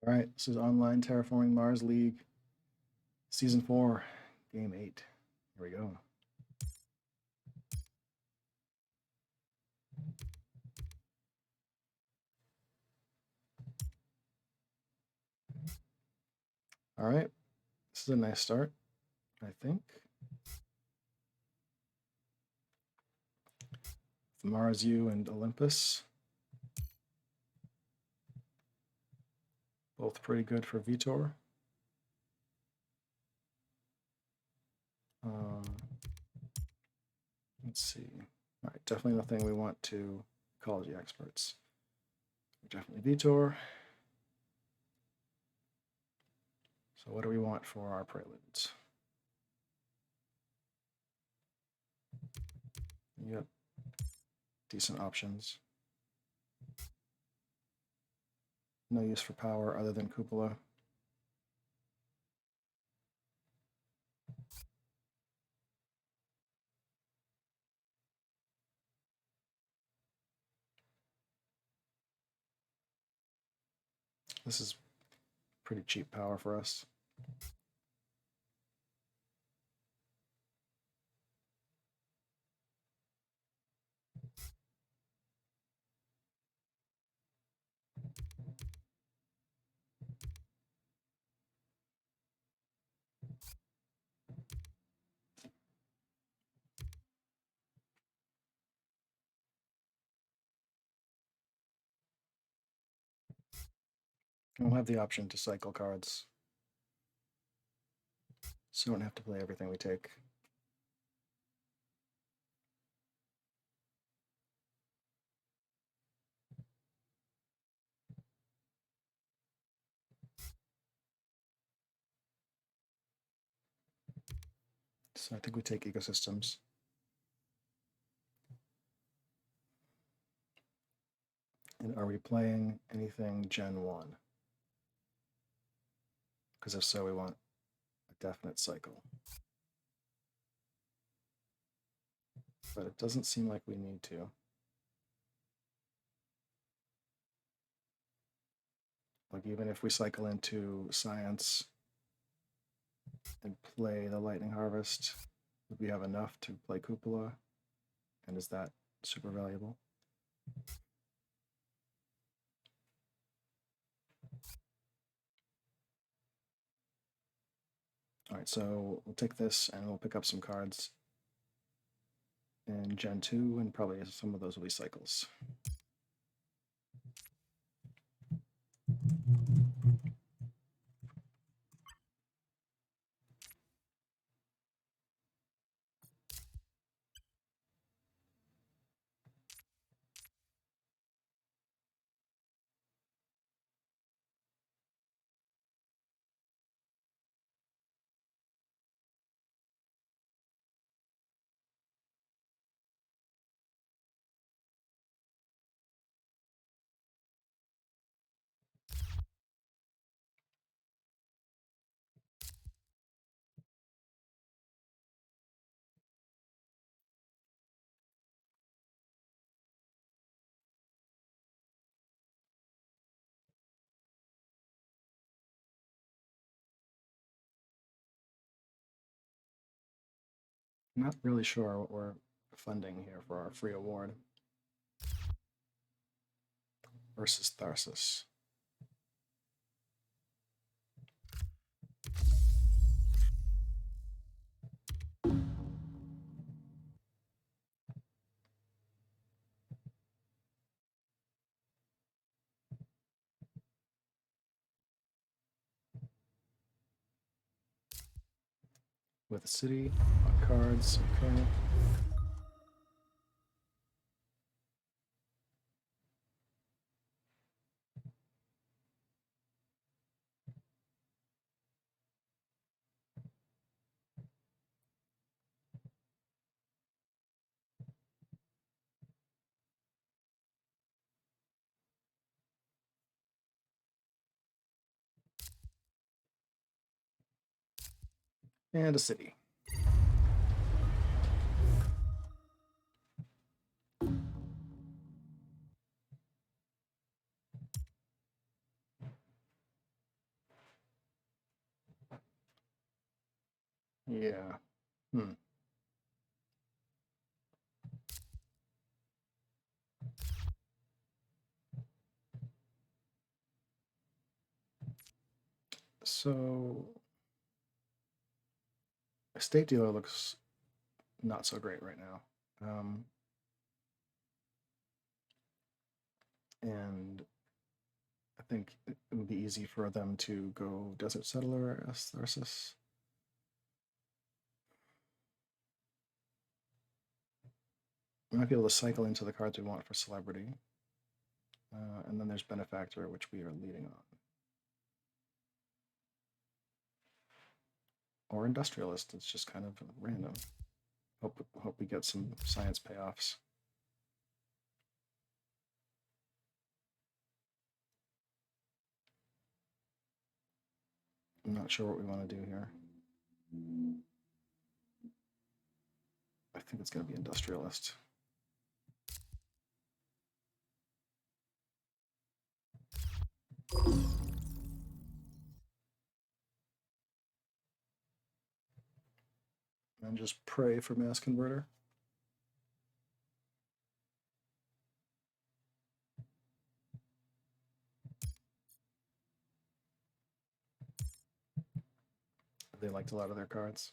All right, this is online Terraforming Mars League, Season 4, Game 8. Here we go. All right, this is a nice start, I think. Mars U and Olympus. Both pretty good for Vitor. Let's see. All right, definitely nothing we want to ecology experts. Definitely Vitor. So what do we want for our preludes? Yep, decent options. No use for power other than cupola. This is pretty cheap power for us. And we'll have the option to cycle cards, so we don't have to play everything we take. So I think we take ecosystems. And are we playing anything Gen 1? Because if so, we want a definite cycle. But it doesn't seem like we need to. Like even if we cycle into science and play the lightning harvest, would we have enough to play cupola? And is that super valuable? All right, so we'll take this and we'll pick up some cards in Gen 2, and probably some of those will be cycles. I'm not really sure what we're funding here for our free award versus Tharsis. With a city on cards, okay. And a city. Yeah. Hmm. So State Dealer looks not so great right now. And I think it would be easy for them to go Desert Settler Tharsis. We might be able to cycle into the cards we want for Celebrity. And then there's Benefactor, which we are leading on. Or Industrialist, it's just kind of random. Hope we get some science payoffs. I'm not sure what we want to do here. I think it's going to be Industrialist. And just pray for Mass Converter. They liked a lot of their cards.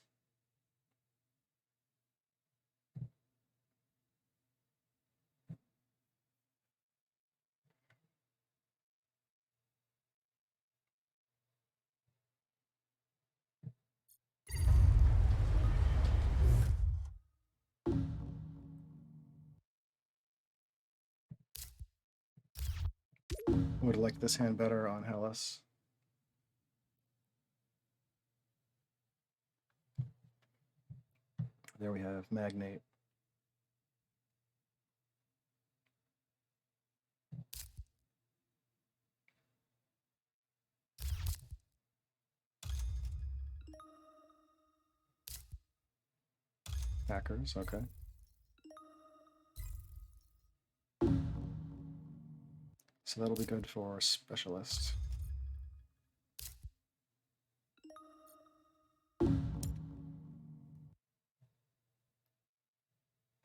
Would like this hand better on Hellas. There we have Magnate. Hackers, okay. So that'll be good for Specialist.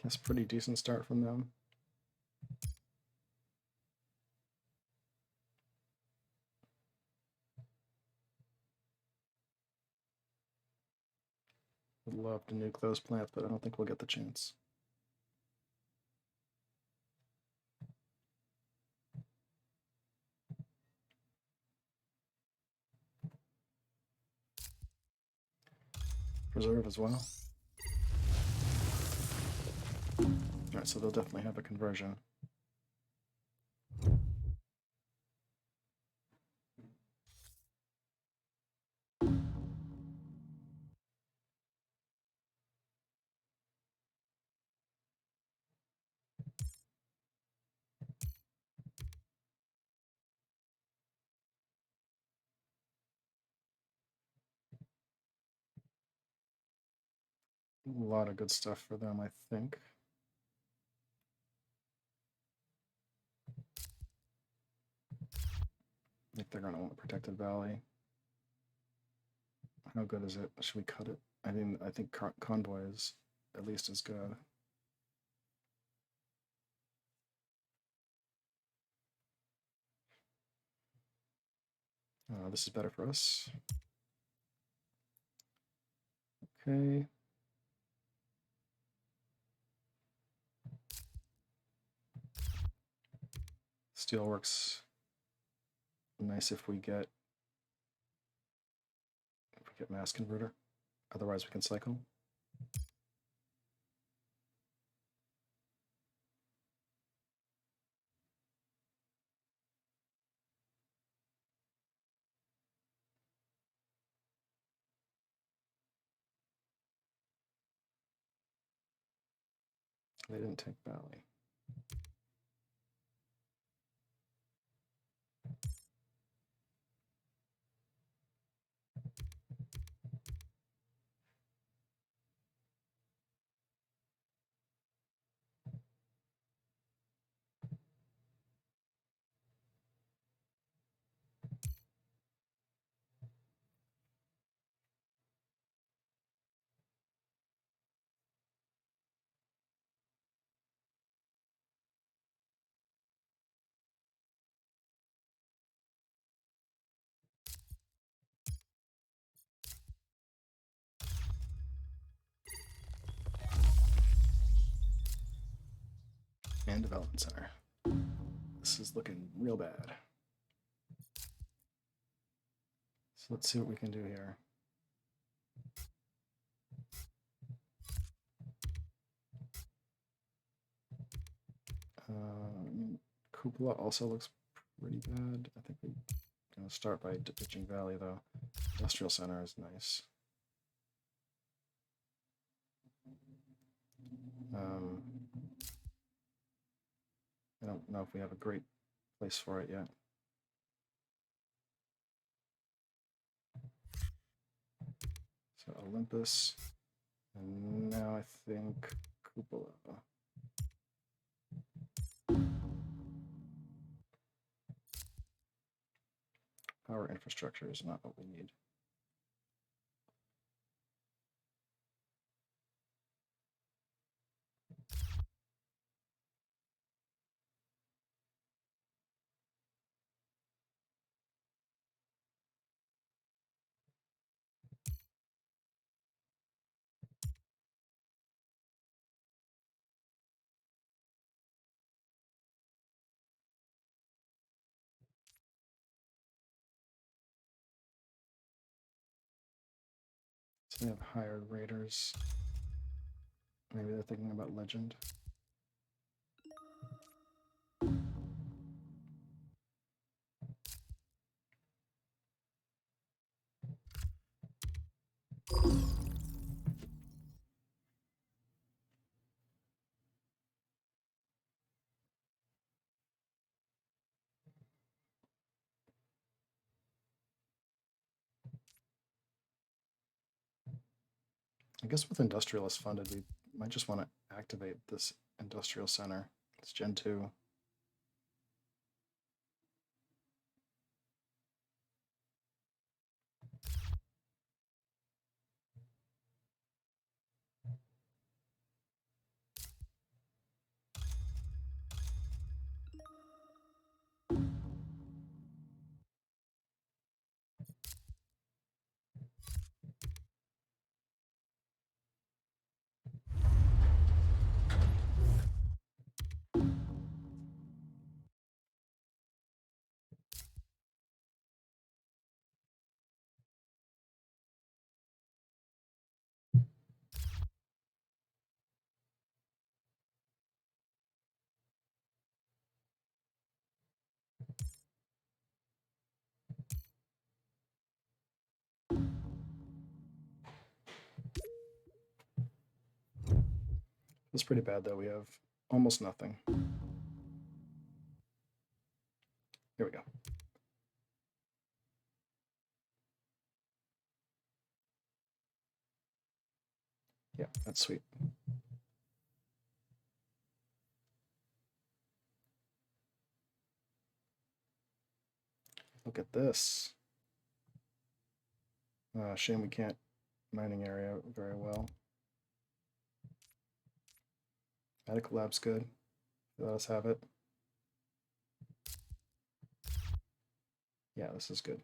Guess pretty decent start from them. Would love to nuke those plants, but I don't think we'll get the chance. Preserve as well. Alright, so they'll definitely have a conversion. A lot of good stuff for them, I think. I think they're going to want Protected Valley. How good is it? Should we cut it? I think Convoy is at least as good. This is better for us. Okay. Steel works nice if we get Mass Converter. Otherwise we can cycle. They didn't take Valley. and development center. This is looking real bad. So let's see what we can do here. Cupola also looks pretty bad. I think we're going to start by ditching Valley, though. Industrial center is nice. I don't know if we have a great place for it yet. So Olympus, and now I think Cupola. Power infrastructure is not what we need. So they have hired raiders. Maybe they're thinking about Legend. I guess with industrialists funded, we might just want to activate this industrial center. It's Gen 2. It's pretty bad, though. We have almost nothing. Here we go. Yeah, that's sweet. Look at this. Shame we can't mining area very well. Medical lab's good. Let us have it. Yeah, this is good.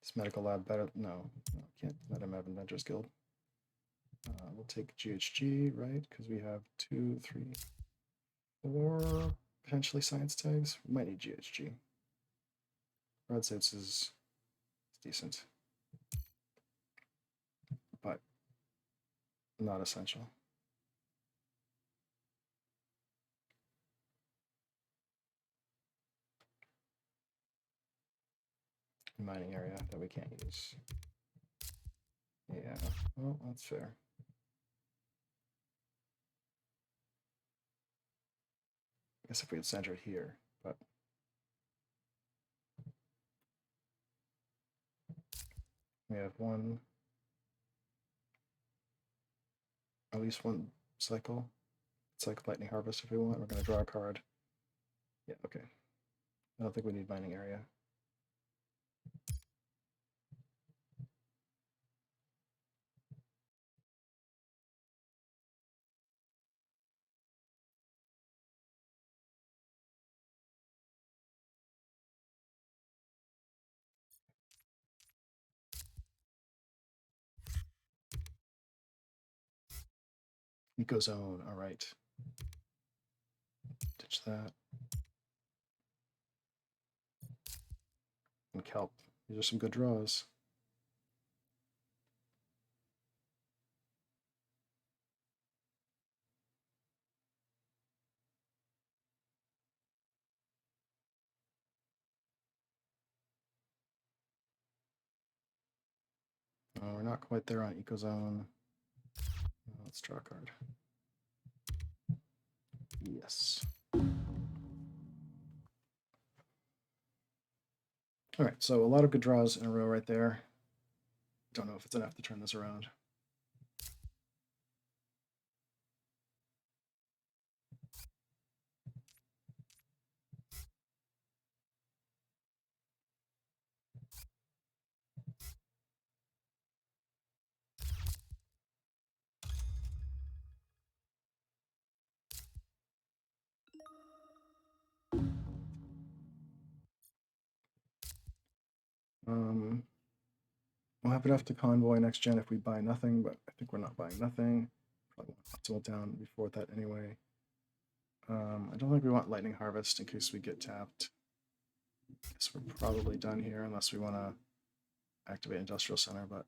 Is medical lab better? No, can't let him have Inventors Guild. We'll take GHG, right? Because we have 2, 3, 4 potentially science tags. We might need GHG. Red suits is decent, but not essential. Mining area that we can't use. Yeah, well, that's fair. I guess if we had centered here, but we have at least one cycle. It's like Lightning Harvest if we want. We're going to draw a card. Yeah, okay. I don't think we need mining area. Ecozone, all right. Ditch that. And kelp. These are some good draws. We're not quite there on Ecozone. Let's draw a card. Yes. All right, so a lot of good draws in a row right there. Don't know if it's enough to turn this around. We'll have enough to convoy next gen if we buy nothing, but I think we're not buying nothing. Probably want optimal down before that anyway. I don't think we want lightning harvest in case we get tapped. Guess we're probably done here unless we want to activate industrial center, but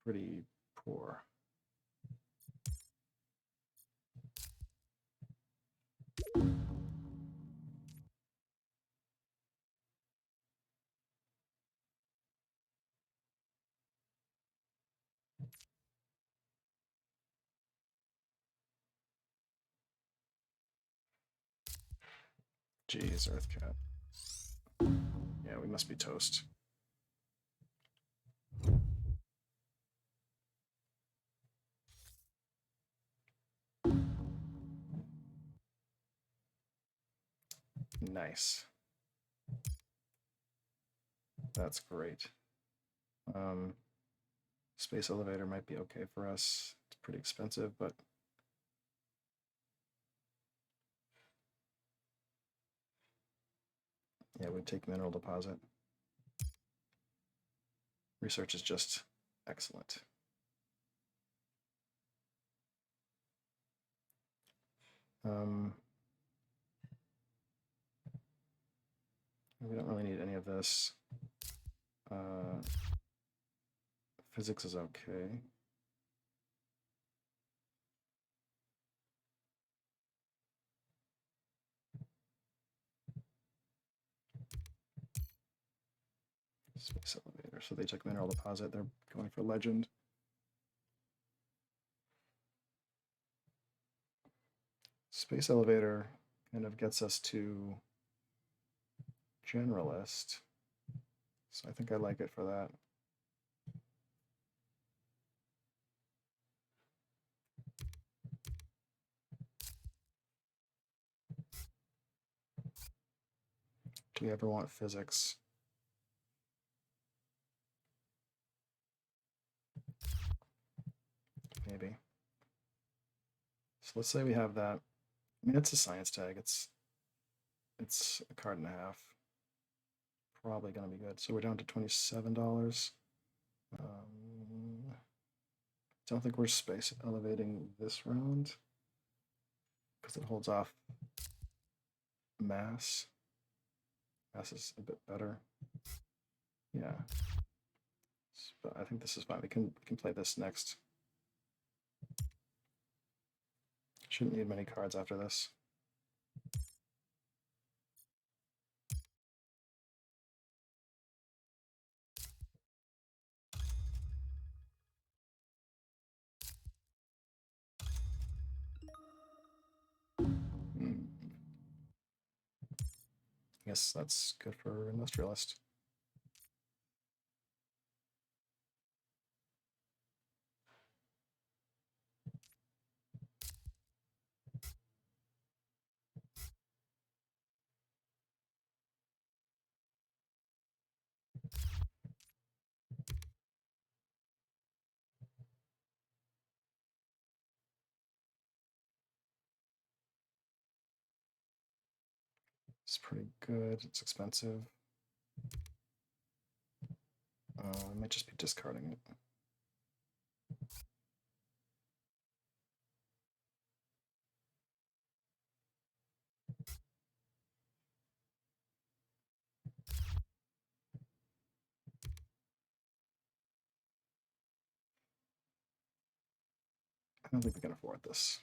pretty poor. Jeez, Earthcat. Yeah, we must be toast. Nice. That's great. Space elevator might be okay for us. It's pretty expensive, but yeah, we'd take mineral deposit. Research is just excellent. We don't really need any of this. Physics is okay. Space elevator. So they took mineral deposit. They're going for legend. Space elevator kind of gets us to generalist. So I think I like it for that. Do we ever want physics? Maybe. So let's say we have that. I mean, it's a science tag. It's a card and a half. Probably going to be good. So we're down to $27. Don't think we're space elevating this round because it holds off mass. Mass is a bit better. Yeah. But I think this is fine. We can play this next. Shouldn't need many cards after this. I guess that's good for industrialist. It's pretty good. It's expensive. I might just be discarding it. don't think we can afford this.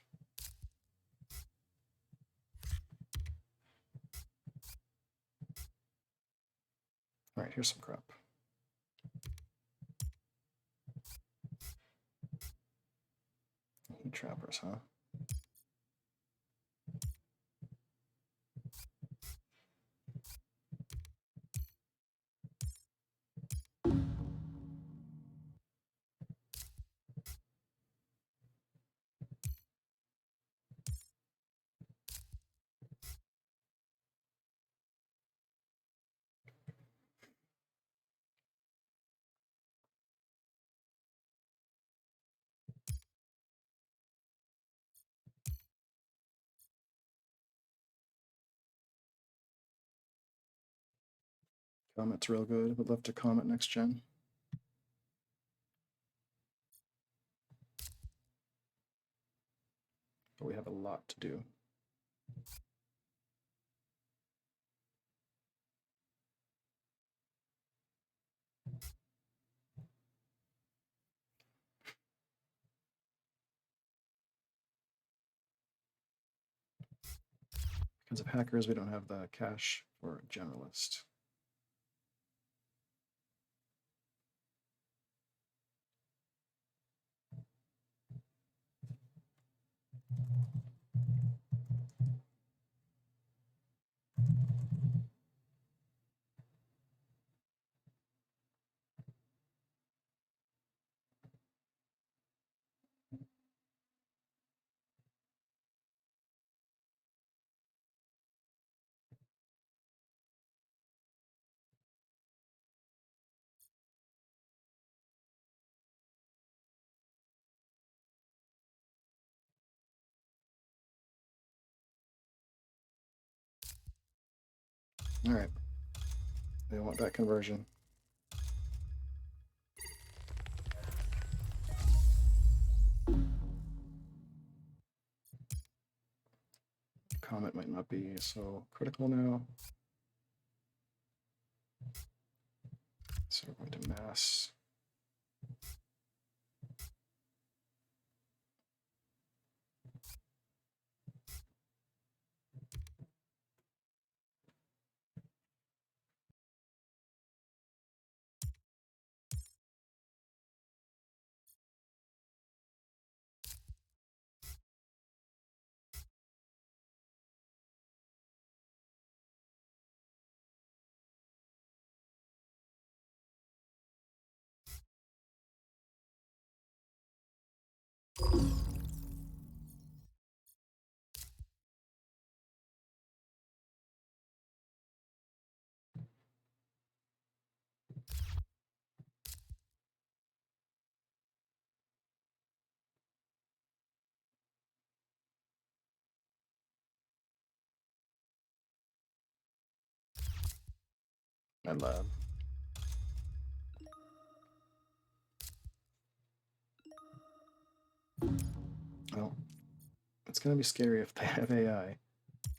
All right, here's some crap. Heat trappers, huh? Comet's real good. Would love to Comet next gen. But we have a lot to do. Because of hackers, we don't have the cash for generalist. All right. They want that conversion. Comet might not be so critical now. So we're going to mass. My lab. Well, it's going to be scary if they have AI.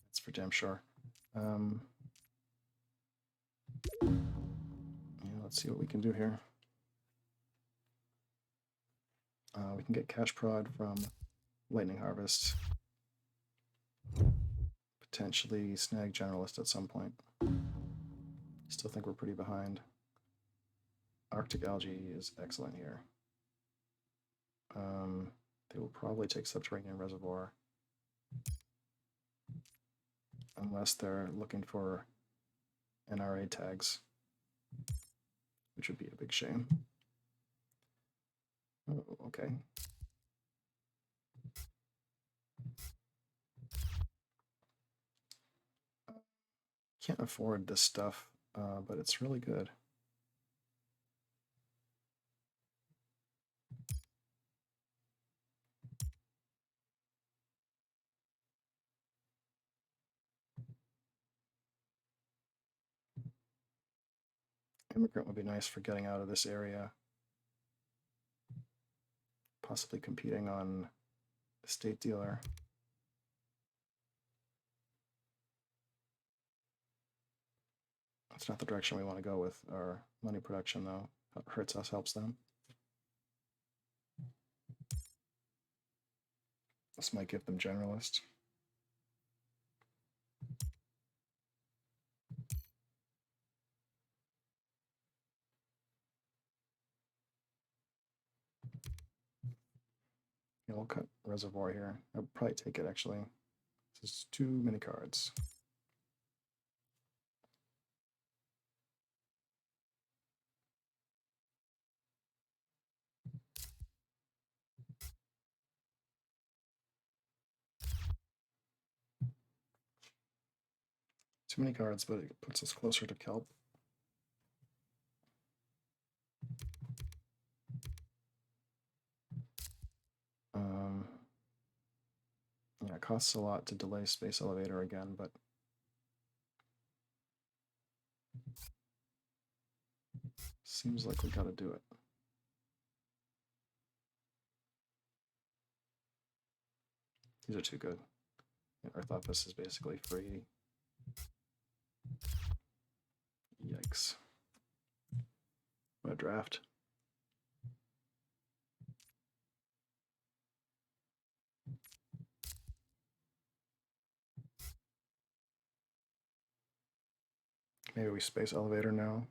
That's for damn sure. Yeah, let's see what we can do here. We can get cash prod from Lightning Harvest. Potentially snag Generalist at some point. Still think we're pretty behind. Arctic Algae is excellent here. They will probably take Subterranean Reservoir. Unless they're looking for NRA tags, which would be a big shame. Oh, okay. Can't afford this stuff, but it's really good. Immigrant would be nice for getting out of this area. Possibly competing on the state dealer. That's not the direction we want to go with our money production, though. Hurts us, helps them. This might give them generalist. Yeah, we'll cut reservoir here. I'll probably take it actually. This is too many cards. Too many cards, but it puts us closer to kelp. Yeah, it costs a lot to delay space elevator again, but seems like we gotta do it. These are too good. Earth Office is basically free. Yikes. What a draft. Maybe we space elevator now.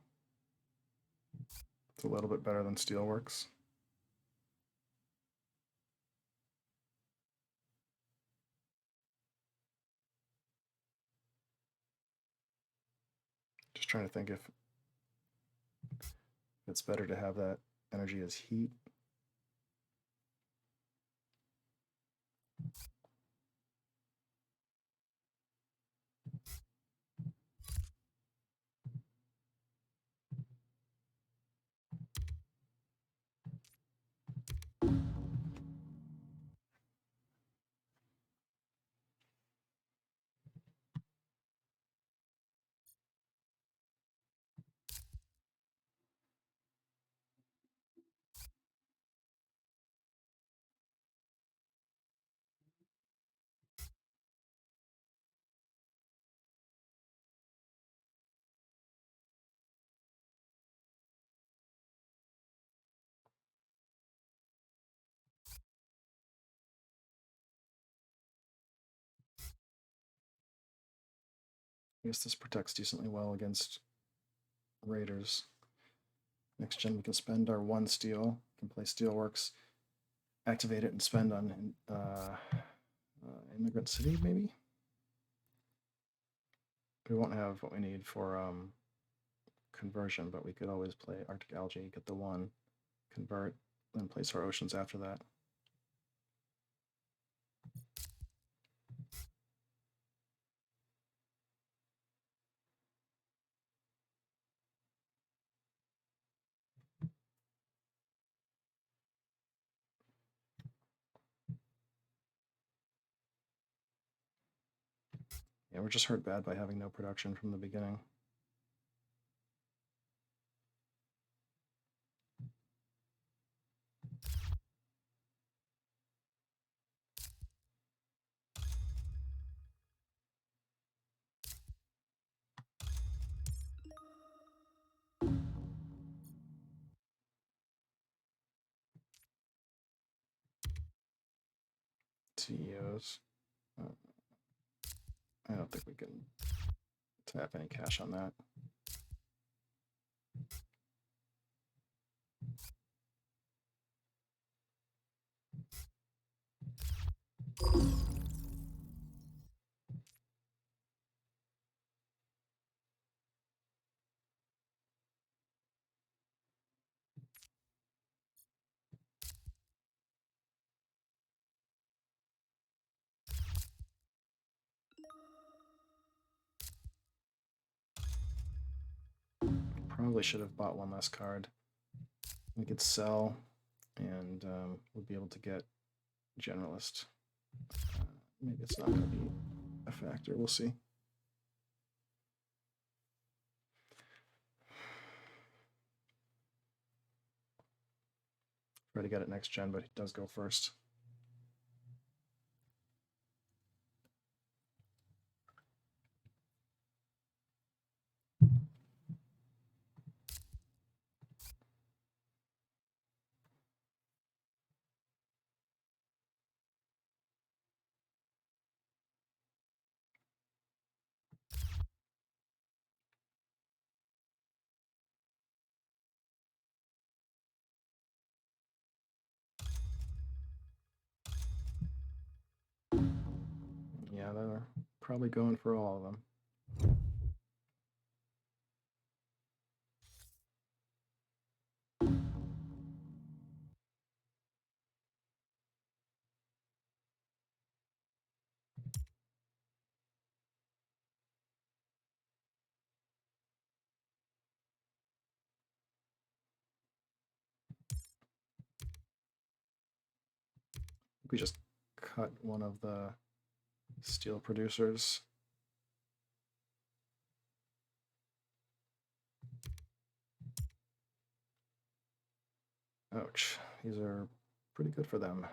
It's a little bit better than Steelworks. Just trying to think if it's better to have that energy as heat. I guess this protects decently well against raiders. Next gen, we can spend our 1 steel, can play Steelworks, activate it, and spend on Immigrant City, maybe? We won't have what we need for conversion, but we could always play Arctic Algae, get the 1, convert, then place our oceans after that. Yeah, we're just hurt bad by having no production from the beginning. CEOs. I don't think we can tap any cash on that. Probably should have bought 1 less card. We could sell, and we'll be able to get generalist. Maybe it's not going to be a factor. We'll see. Try to get it next gen, but he does go first. Yeah, they're probably going for all of them. We just cut one of the steel producers. Ouch, these are pretty good for them.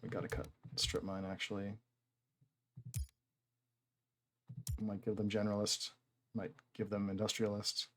We gotta cut strip mine actually. Might give them generalist, might give them industrialist.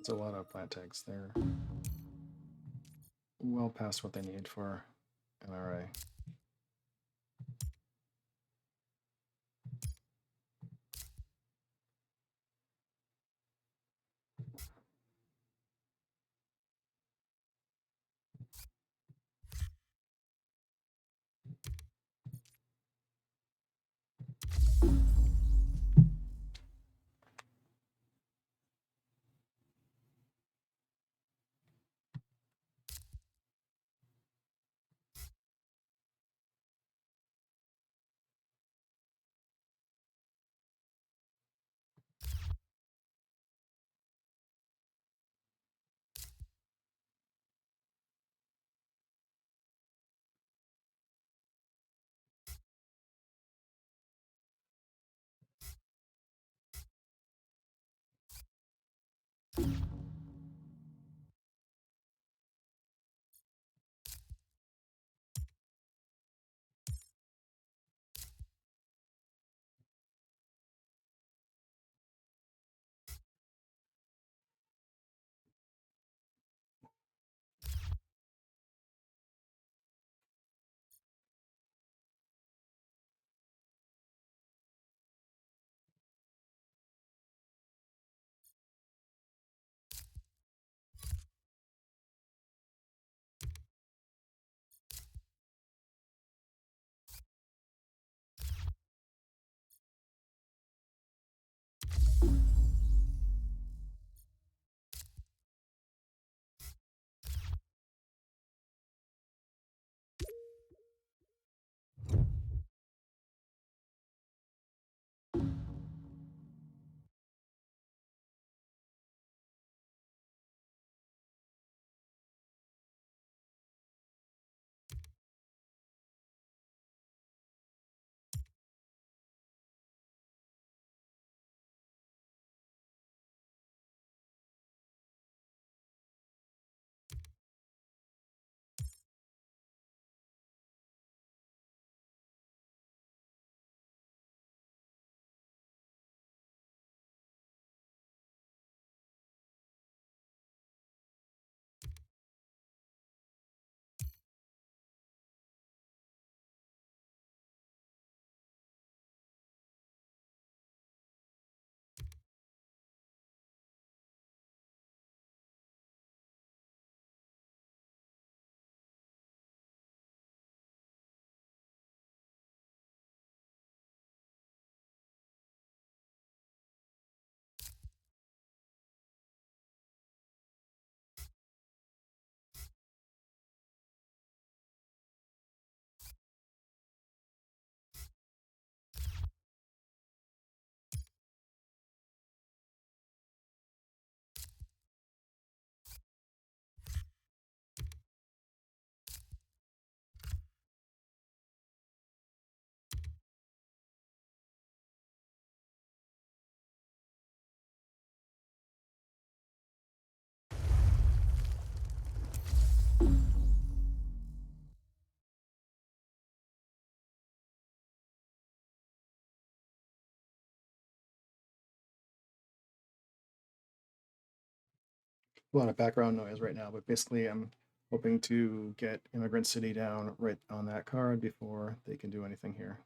It's a lot of plant tags. They're well past what they need for an array. a lot of background noise right now, but basically I'm hoping to get Immigrant City down right on that card before they can do anything here.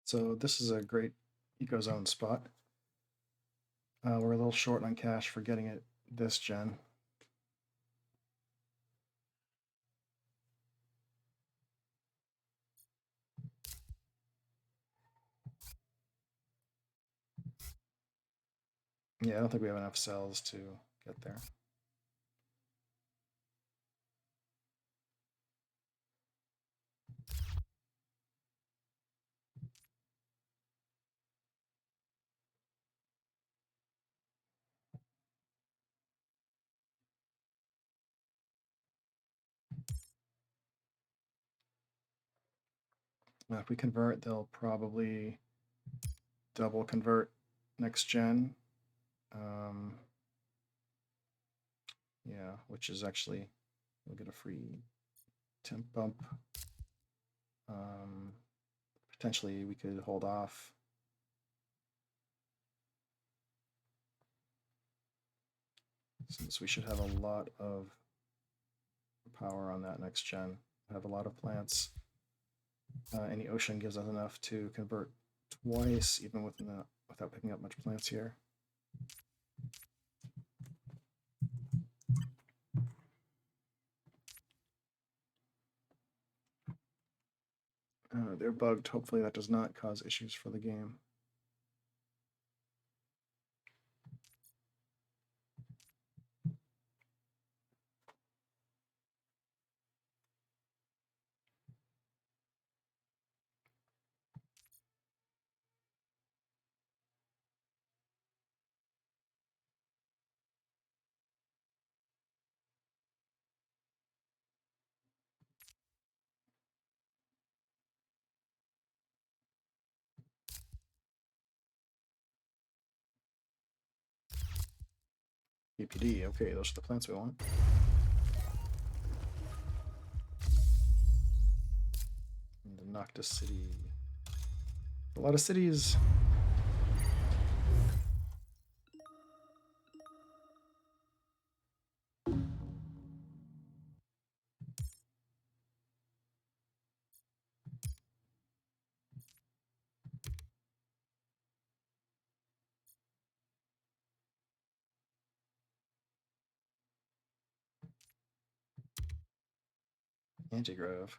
So this is a great ecozone spot. We're a little short on cash for getting it this gen. Yeah, I don't think we have enough cells to get there. Now, if we convert, they'll probably double convert next gen. Yeah, which is actually, we'll get a free temp bump. Potentially we could hold off. Since we should have a lot of power on that next gen. Have a lot of plants. Any ocean gives us enough to convert twice, even without picking up much plants here. They're bugged. Hopefully that does not cause issues for the game. BPD, okay, those are the plants we want. And the Noctis City. A lot of cities. Antigrove.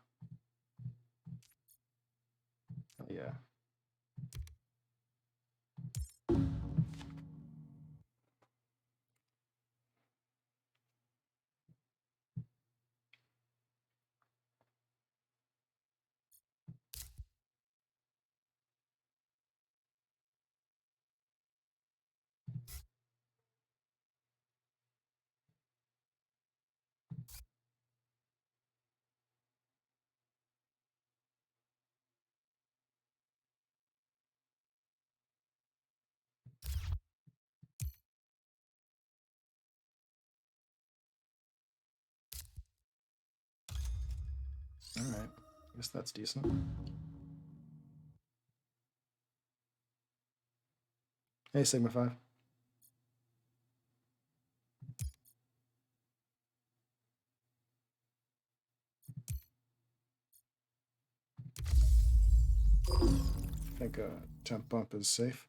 Oh yeah. All right, I guess that's decent. Hey, Sigma 5. I think temp bump is safe.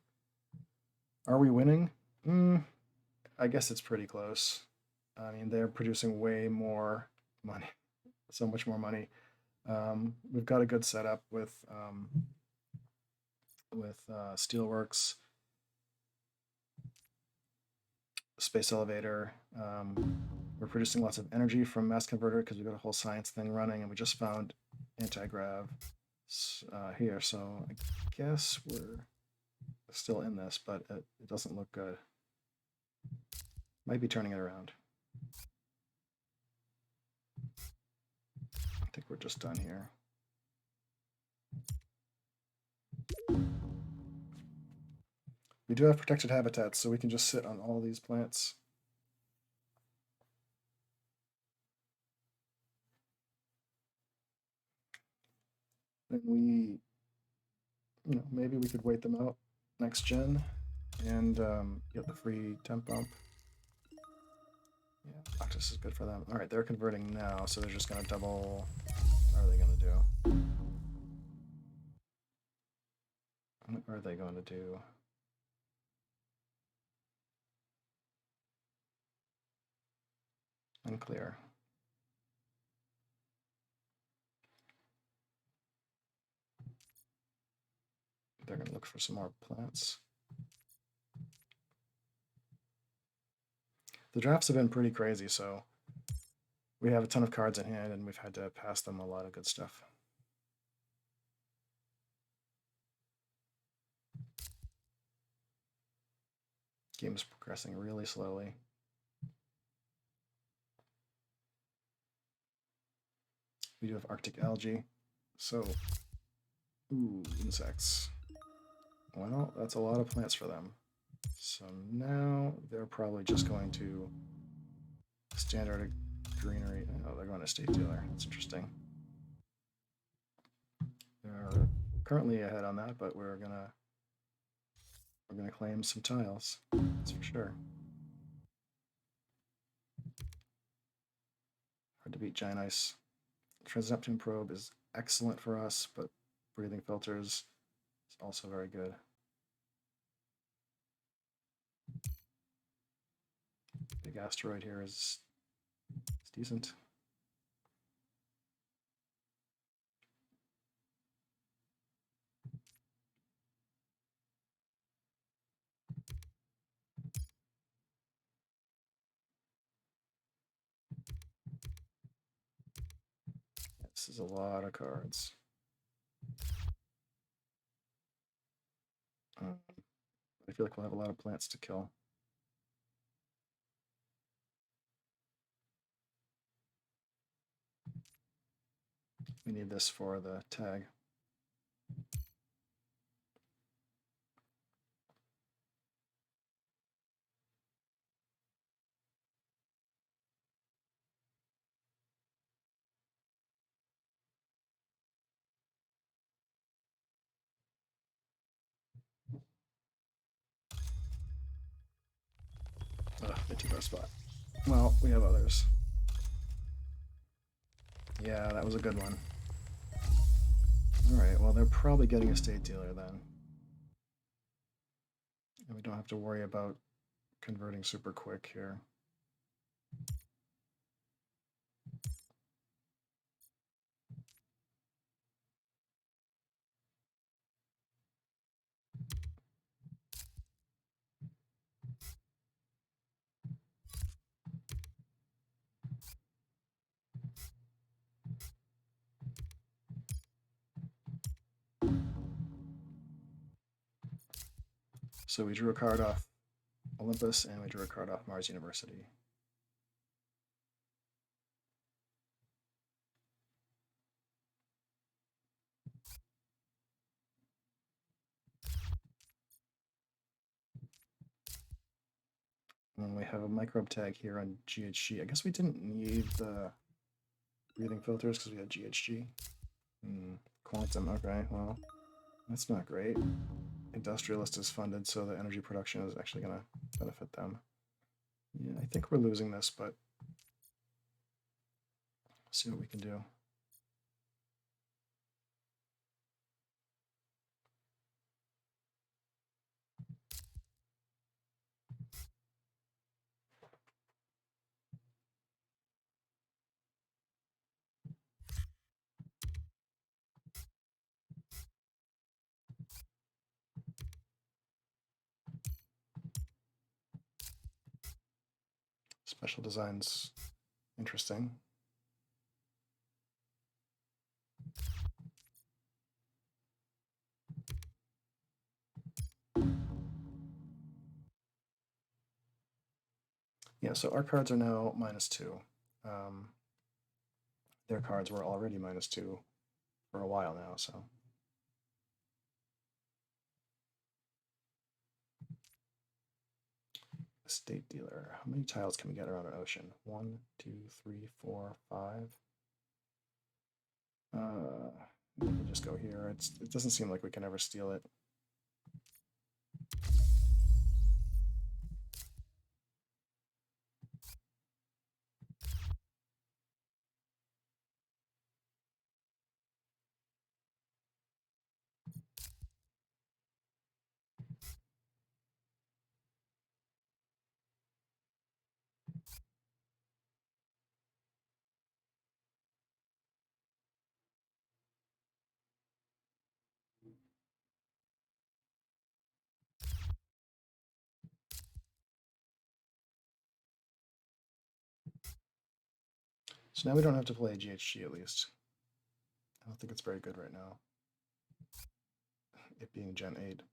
Are we winning? I guess it's pretty close. I mean, they're producing way more money, so much more money. We've got a good setup with Steelworks, Space Elevator. We're producing lots of energy from Mass Converter because we've got a whole science thing running, and we just found anti-grav here. So I guess we're still in this, but it doesn't look good. Might be turning it around. I think we're just done here. We do have protected habitats, so we can just sit on all these plants. And we, maybe we could wait them out next gen and get the free temp bump. Yeah, Octus is good for them. All right, they're converting now, so they're just going to double. What are they going to do? What are they going to do? Unclear. They're going to look for some more plants. The drafts have been pretty crazy, so we have a ton of cards in hand, and we've had to pass them a lot of good stuff. Game is progressing really slowly. We do have Arctic algae, so ooh, insects. Well, that's a lot of plants for them. So now they're probably just going to standard greenery. Oh, they're going to state dealer. That's interesting. They're currently ahead on that, but we're gonna claim some tiles. That's for sure. Hard to beat giant ice. Trans-Neptune probe is excellent for us, but breathing filters is also very good. Big asteroid here is decent. This is a lot of cards. I feel like we'll have a lot of plants to kill. We need this for the tag. They took our spot. Well, we have others. Yeah, that was a good one. Alright, well, they're probably getting a state dealer then. And we don't have to worry about converting super quick here. So we drew a card off Olympus and we drew a card off Mars University. And then we have a microbe tag here on GHG. I guess we didn't need the breathing filters because we had GHG. Quantum, okay, well, that's not great. Industrialist is funded, so the energy production is actually going to benefit them. Yeah, I think we're losing this, but see what we can do. Special designs, interesting. Yeah, so our cards are now -2. Their cards were already -2 for a while now, so. Estate dealer. How many tiles can we get around an ocean? 1, 2, 3, 4, 5. We can just go here. It doesn't seem like we can ever steal it. So now we don't have to play GHG at least. I don't think it's very good right now. It being Gen 8.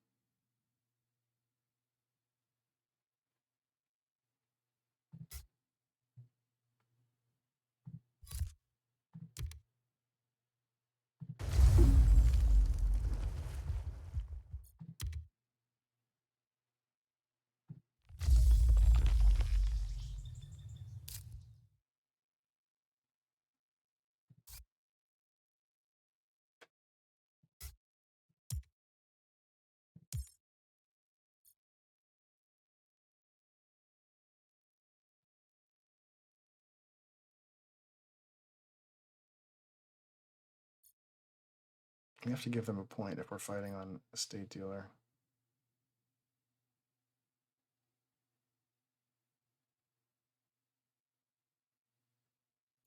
We have to give them a point if we're fighting on estate dealer.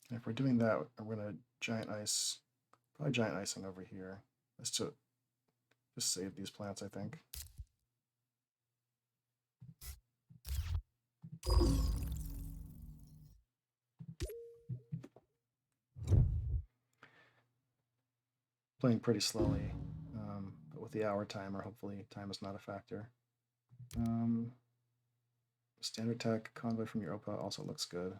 And if we're doing that, we're going to giant ice, probably giant icing over here. Just to just save these plants, I think. Playing pretty slowly, but with the hour timer, hopefully time is not a factor. Standard tech, convoy from Europa also looks good.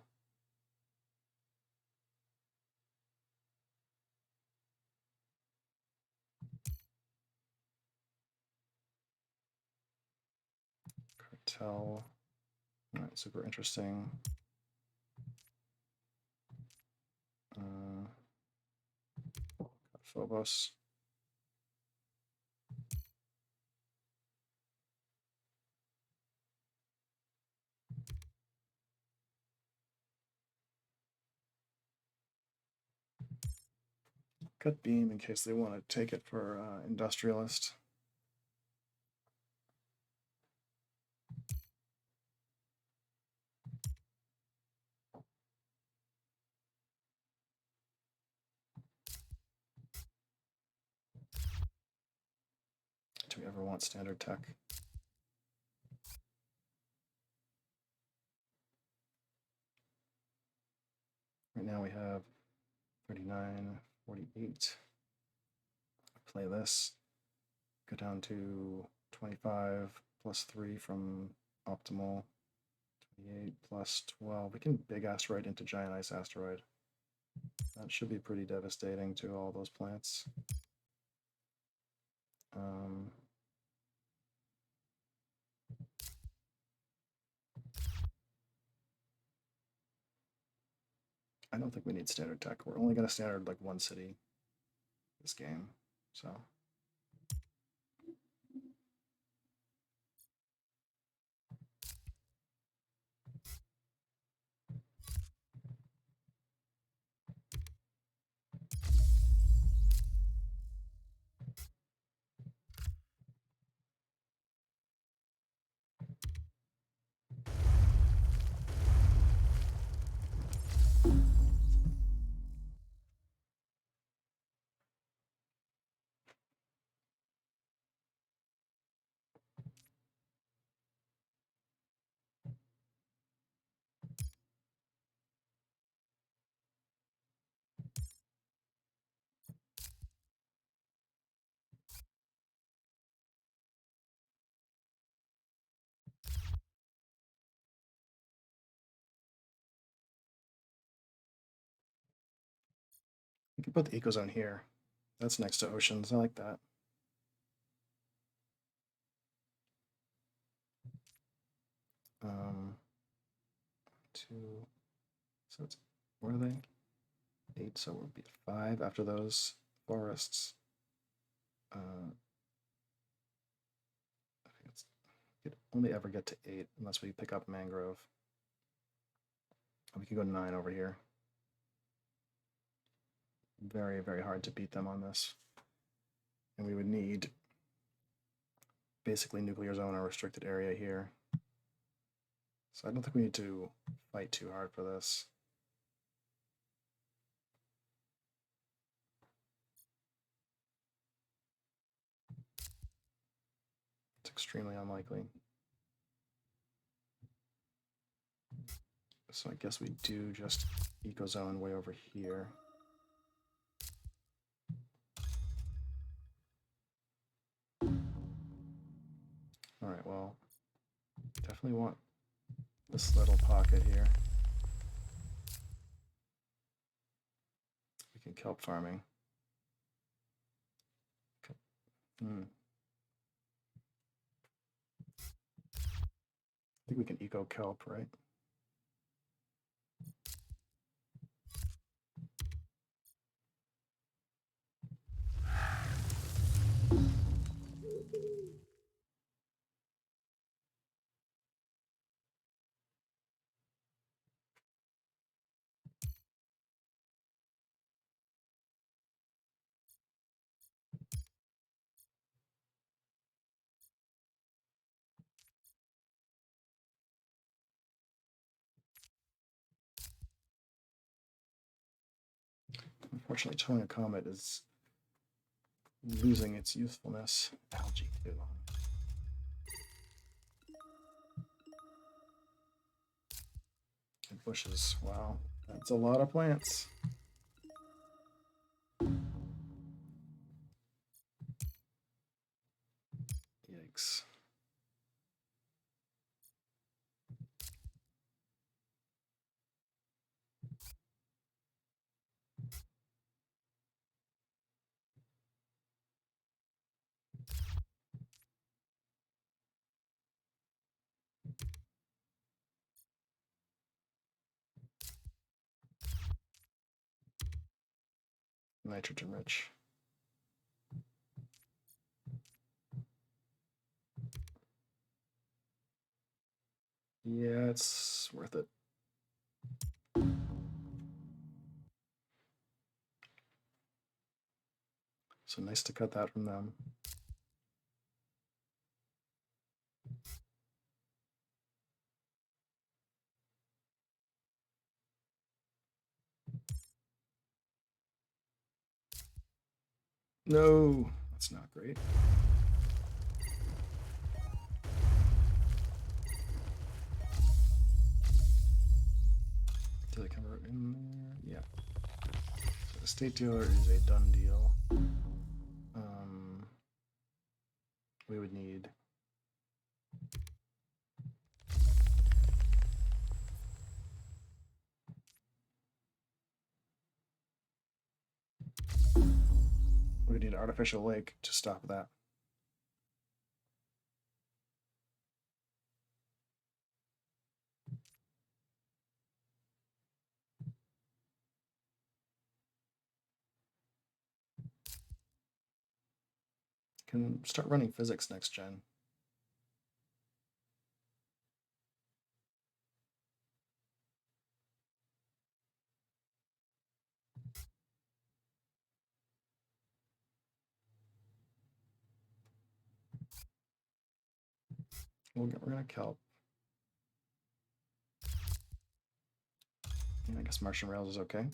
Cartel, all right, super interesting. Got Phobos. Cut beam in case they want to take it for industrialist. Do we ever want standard tech? Right now we have 39, 48. Play this. Go down to 25 plus 3 from optimal. 28 plus 12. We can big asteroid into giant ice asteroid. That should be pretty devastating to all those plants. I don't think we need standard tech. We're only going to standard like one city this game, so. We could put the ecozone here. That's next to oceans. I like that. Two. So it's, where are they? 8. So we'll be 5 after those forests. We could only ever get to 8 unless we pick up mangrove. We could go 9 over here. Very, very hard to beat them on this. And we would need basically nuclear zone or restricted area here. So I don't think we need to fight too hard for this. It's extremely unlikely. So I guess we do just ecozone way over here. All right, well, definitely want this little pocket here. We can kelp farming. I think we can eco kelp, right? Unfortunately, towing a comet is losing its usefulness. Algae too. And bushes. Wow, that's a lot of plants. Yikes. Nitrogen rich. Yeah, it's worth it. So nice to cut that from them. No, that's not great. Did I convert in there? Yeah. So the state dealer is a done deal. We would need an artificial lake to stop that. can start running physics next gen. We're gonna kelp. I guess Martian Rails is okay.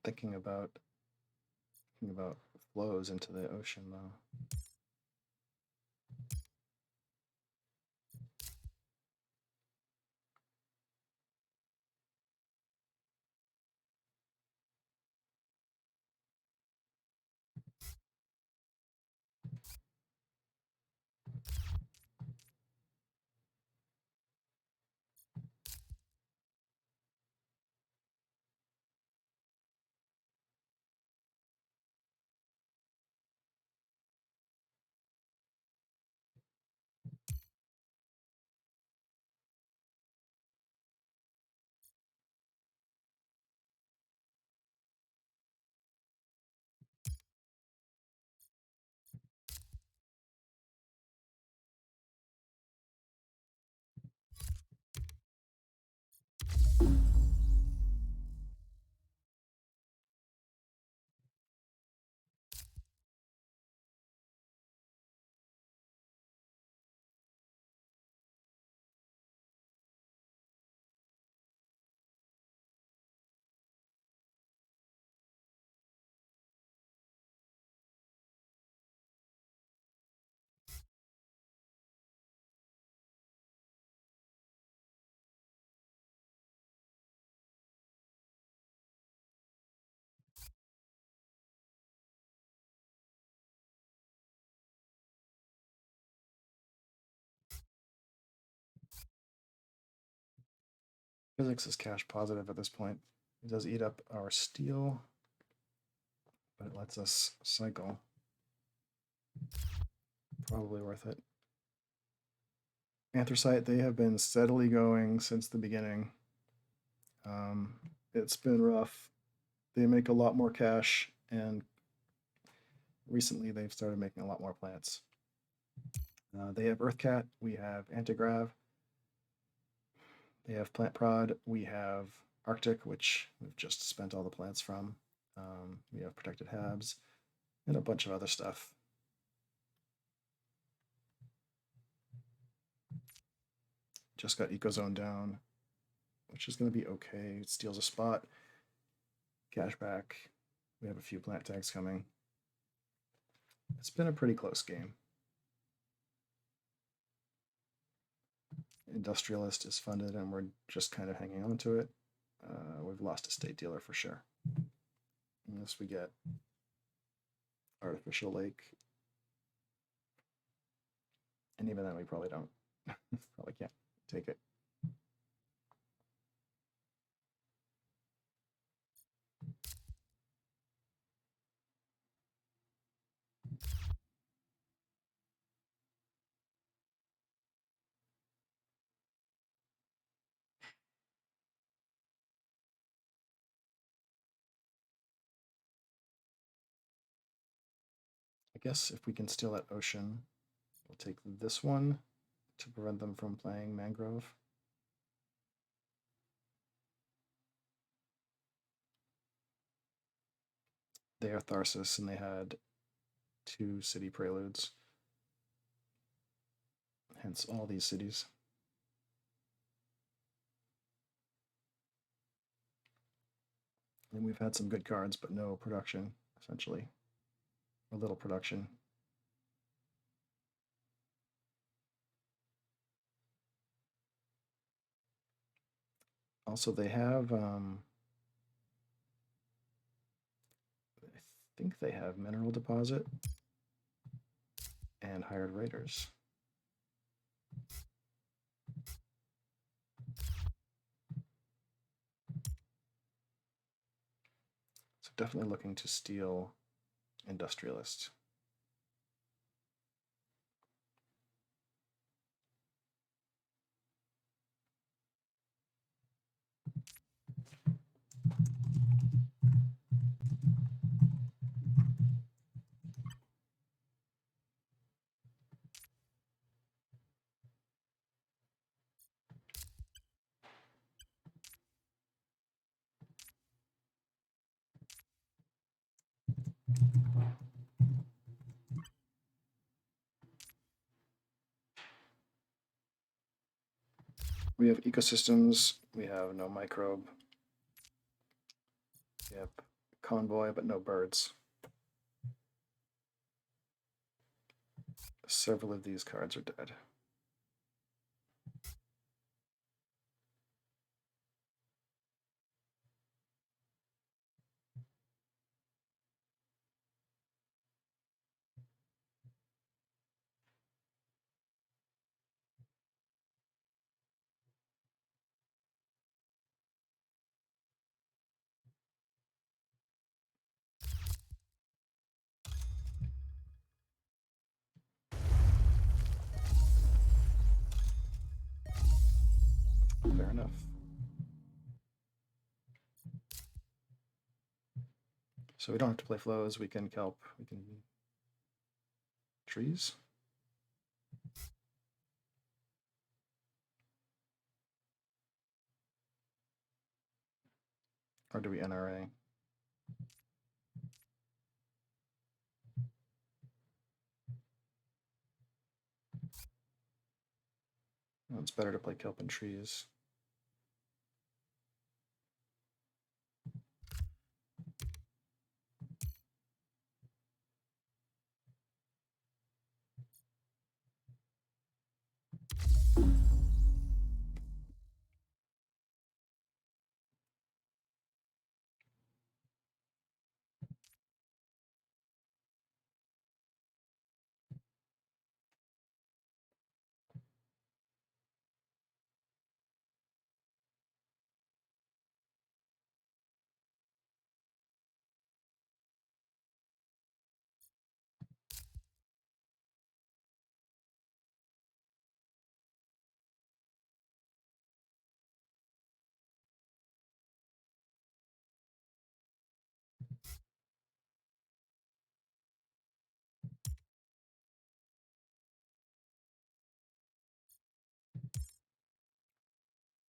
Thinking about flows into the ocean though. Physics is cache positive at this point. It does eat up our steel, but it lets us cycle. Probably worth it. Anthracite, they have been steadily going since the beginning. It's been rough. They make a lot more cash, and recently they've started making a lot more plants. They have EarthCat, we have Antigrav, they have Plant Prod, we have Arctic, which we've just spent all the plants from. We have Protected Habs, and a bunch of other stuff. Just got Ecozone down, which is going to be okay. It steals a spot. Cashback. We have a few plant tags coming. It's been a pretty close game. Industrialist is funded, and we're just kind of hanging on to it. We've lost a state dealer for sure. Unless we get Artificial Lake. And even then, we probably don't. Probably can't take it. I guess if we can steal that ocean, we'll take this one to prevent them from playing Mangrove. They are Tharsis, and they had 2 city preludes. Hence all these cities. And we've had some good cards, but no production, essentially. A little production. Also, they have, I think they have Mineral Deposit and Hired Raiders. So definitely looking to steal Industrialist. We have ecosystems, we have no microbe, we have convoy, but no birds. Several of these cards are dead. Fair enough. So we don't have to play flows, we can kelp, we can trees. Or do we NRA? Well, it's better to play kelp and trees.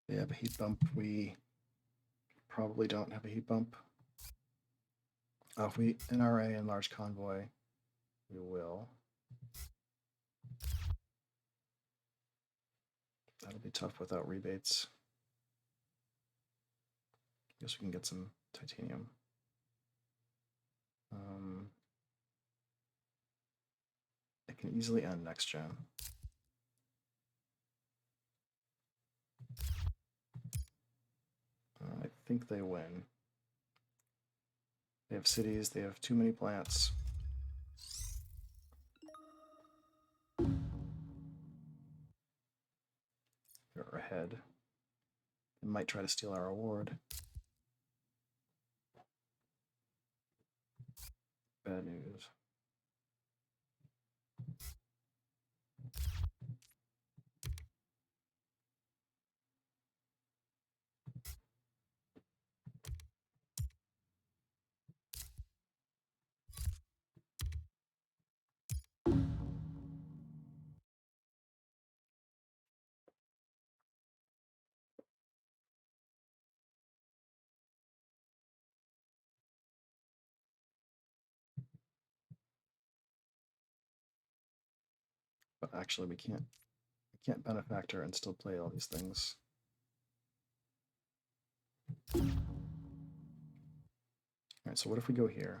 They have a heat bump. We probably don't have a heat bump. If we NRA and large convoy, we will. That'll be tough without rebates. Guess we can get some titanium. It can easily end next gen. I think they win. They have cities, they have too many plants. They're ahead. They might try to steal our award. Bad news. But actually we can't benefactor and still play all these things. Alright, so what if we go here?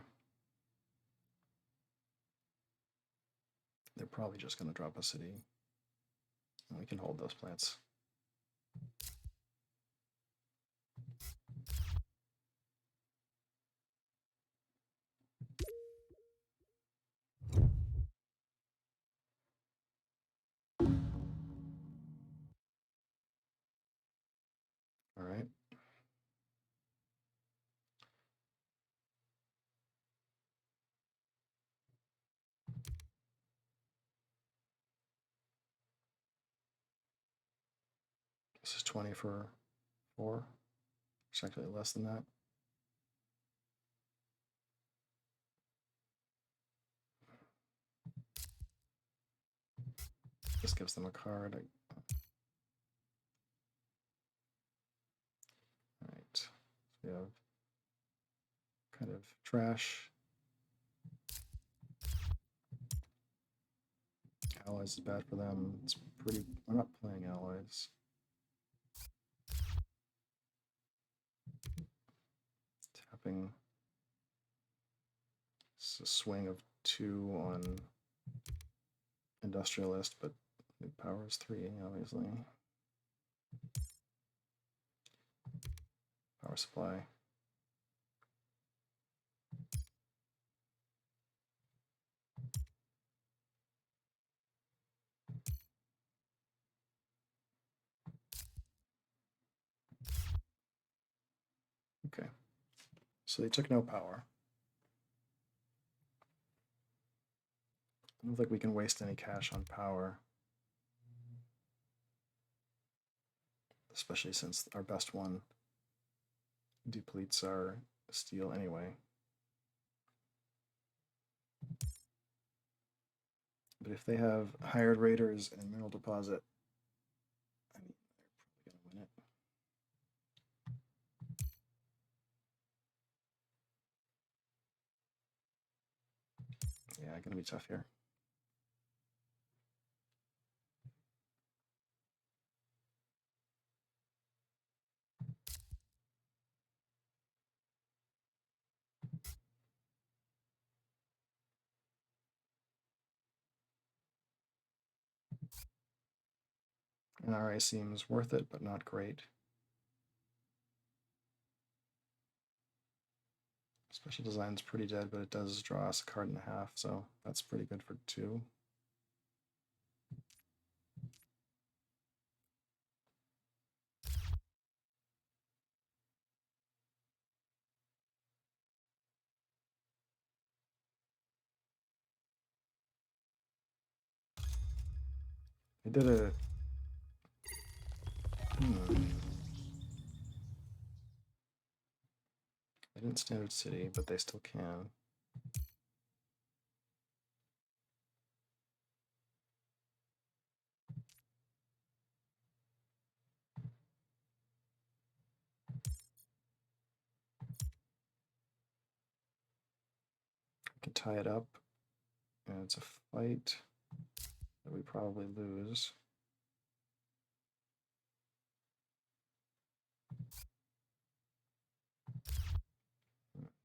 They're probably just going to drop a city. And we can hold those plants. All right. This is 20 for 4. It's actually less than that. This gives them a card. All right. So we have kind of trash. Allies is bad for them. It's pretty. We're not playing allies. hoping it's a swing of 2 on industrialist, but the power is 3, obviously. Power supply. Okay, so they took no power. I don't think we can waste any cash on power, especially since our best one depletes our steel anyway. But if they have hired raiders and mineral deposit, I mean, they're probably going to win it. Yeah, going to be tough here. NRA seems worth it, but not great. Special design's pretty dead, but it does draw us a card and a half, so that's pretty good for 2. They did a... They didn't standard city, but they still can. We can tie it up, and it's a fight that we probably lose.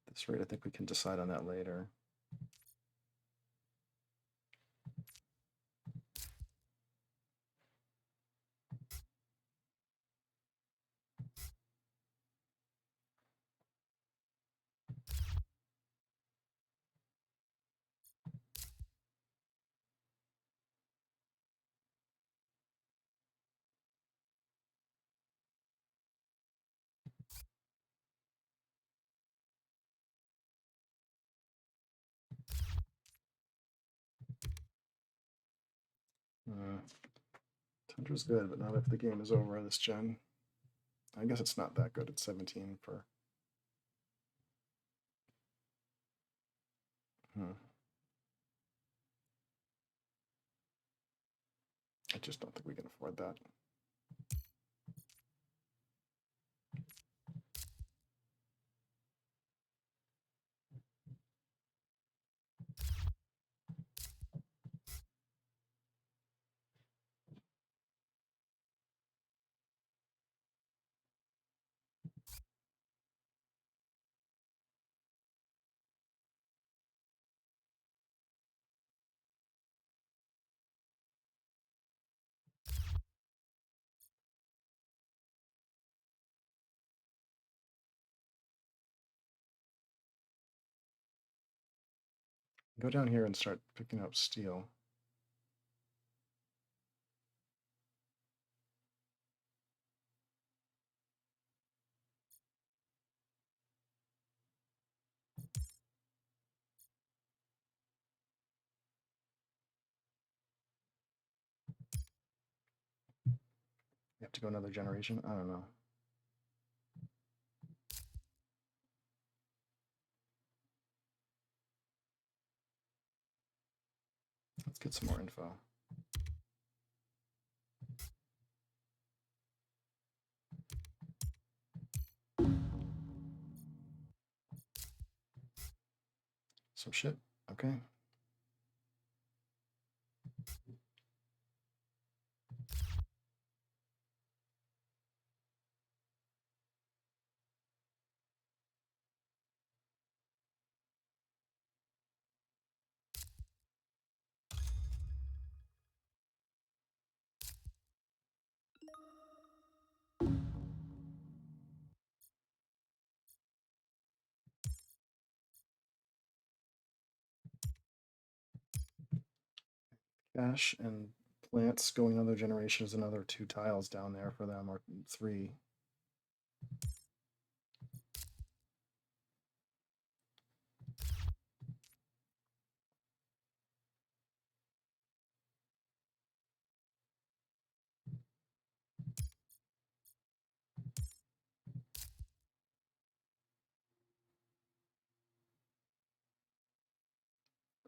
At this rate, I think we can decide on that later. Tundra's good, but not if the game is over this gen. I guess it's not that good. It's 17 for... I just don't think we can afford that. Go down here and start picking up steel. You have to go another generation? I don't know. Let's get some more info. Some shit. Okay. Cache and plants going another generation is another 2 tiles down there for them, or 3.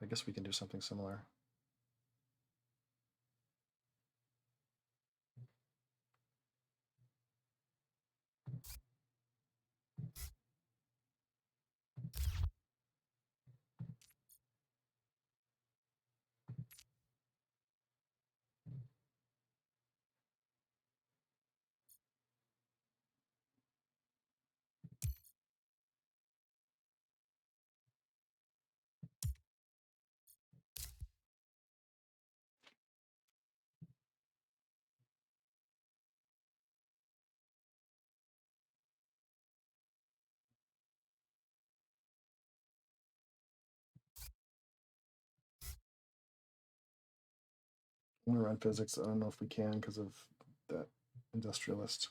I guess we can do something similar. I'm gonna run physics. I don't know if we can because of that industrialist.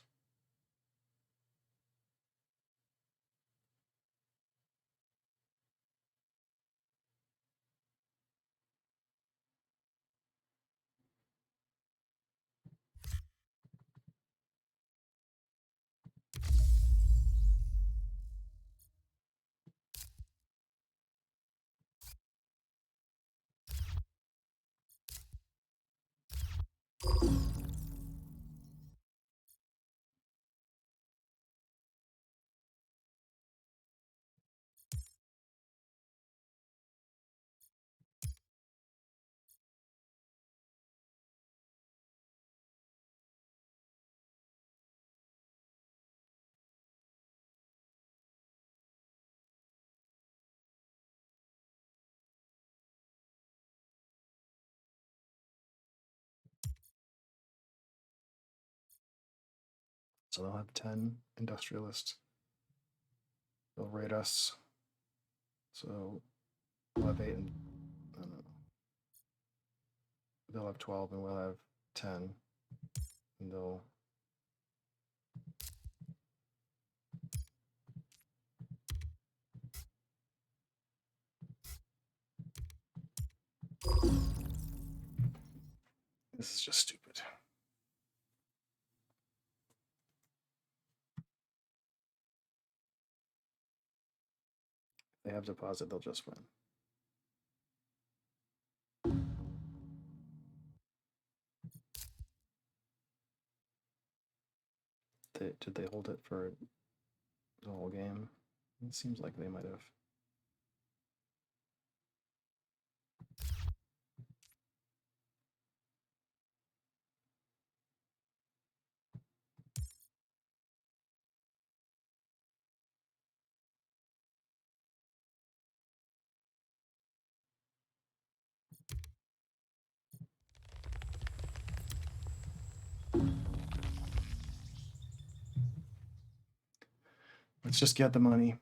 So they'll have 10 industrialists. They'll rate us. So we'll have 8 and I don't know. They'll have 12 and we'll have 10. And they'll this is just stupid. If they have deposit, they'll just win. Did they hold it for the whole game? It seems like they might have. Let's just get the money.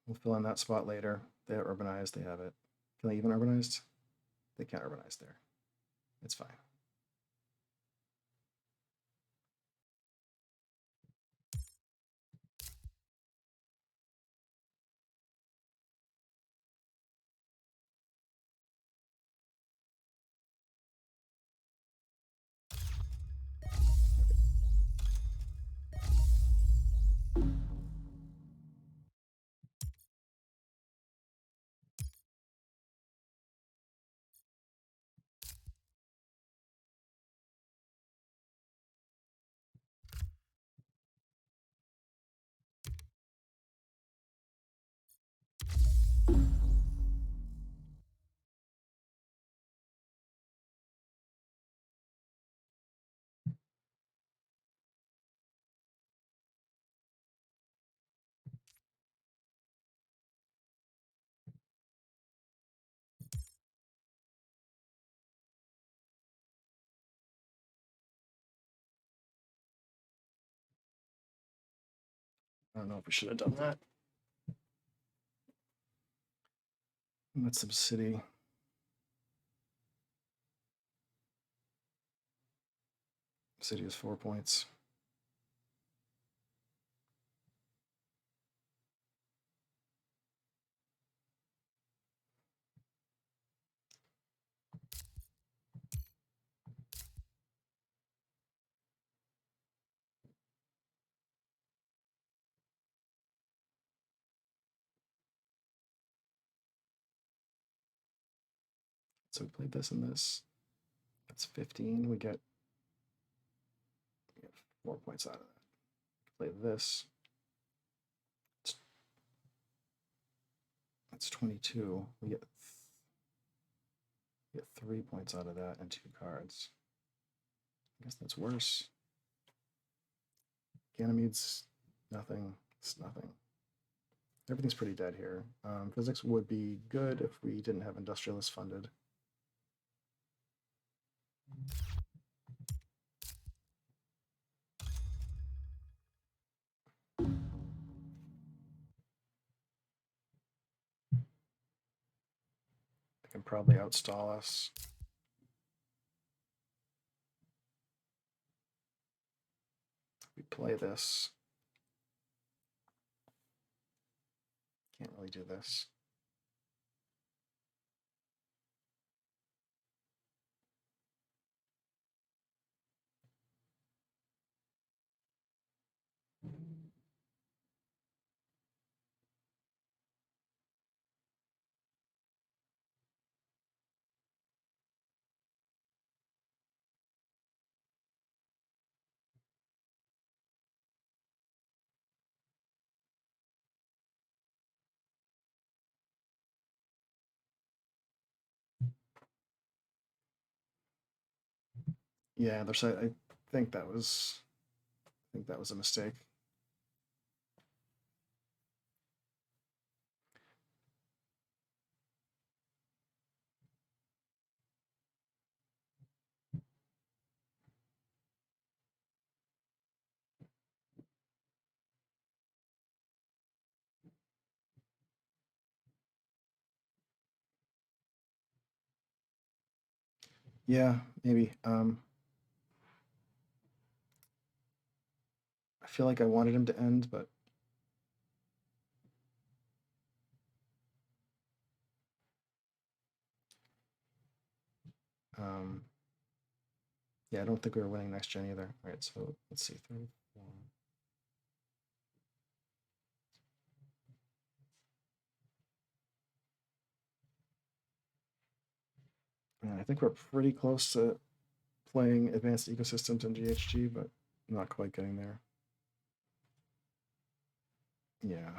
We'll fill in that spot later. They're urbanized, they have it. Can they even urbanized? They can't urbanize there. It's fine. I don't know if we should have done that. That's some city. City is 4 points. So we played this and this. That's 15. We get 4 points out of that. Play this. That's 22. We get 3 points out of that and 2 cards. I guess that's worse. Ganymede's nothing. It's nothing. Everything's pretty dead here. Physics would be good if we didn't have industrialists funded. They can probably outstall us. We play this. Can't really do this. Yeah, there's. I think that was. I think that was a mistake. Yeah, maybe. I feel like I wanted him to end, but yeah, I don't think we were winning next gen either. All right, so let's see, 34. And I think we're pretty close to playing advanced ecosystems in GHG, but not quite getting there. Yeah.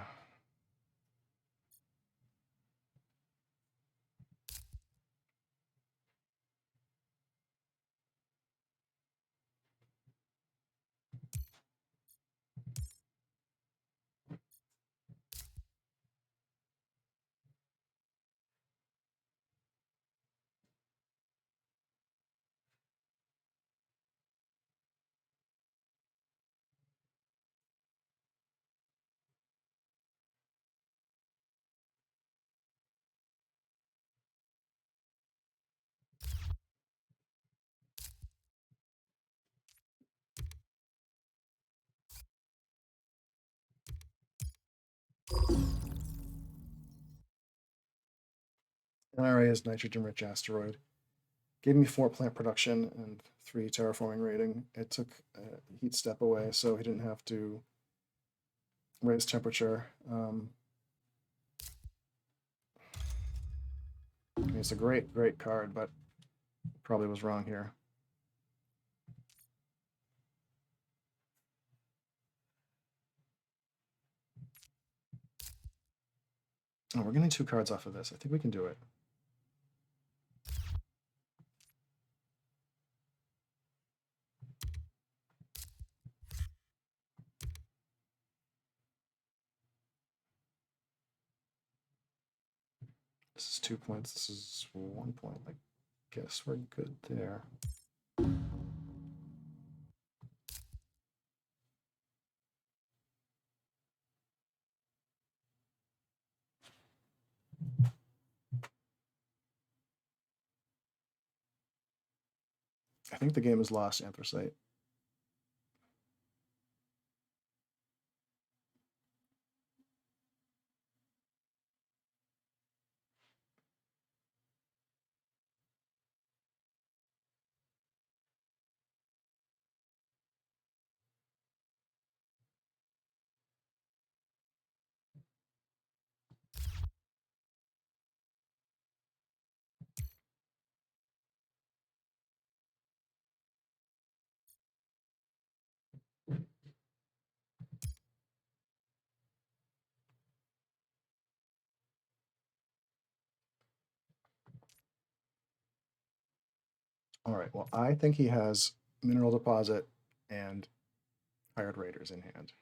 NRA is nitrogen-rich asteroid. Gave me 4 plant production and 3 terraforming rating. It took a heat step away, so he didn't have to raise temperature. I mean, it's a great, great card, but probably was wrong here. Oh, we're getting 2 cards off of this. I think we can do it. This is 2 points. This is 1 point. I guess we're good there. I think the game is lost, Anthracite. All right, well, I think he has Mineral Deposit and Hired Raiders in hand.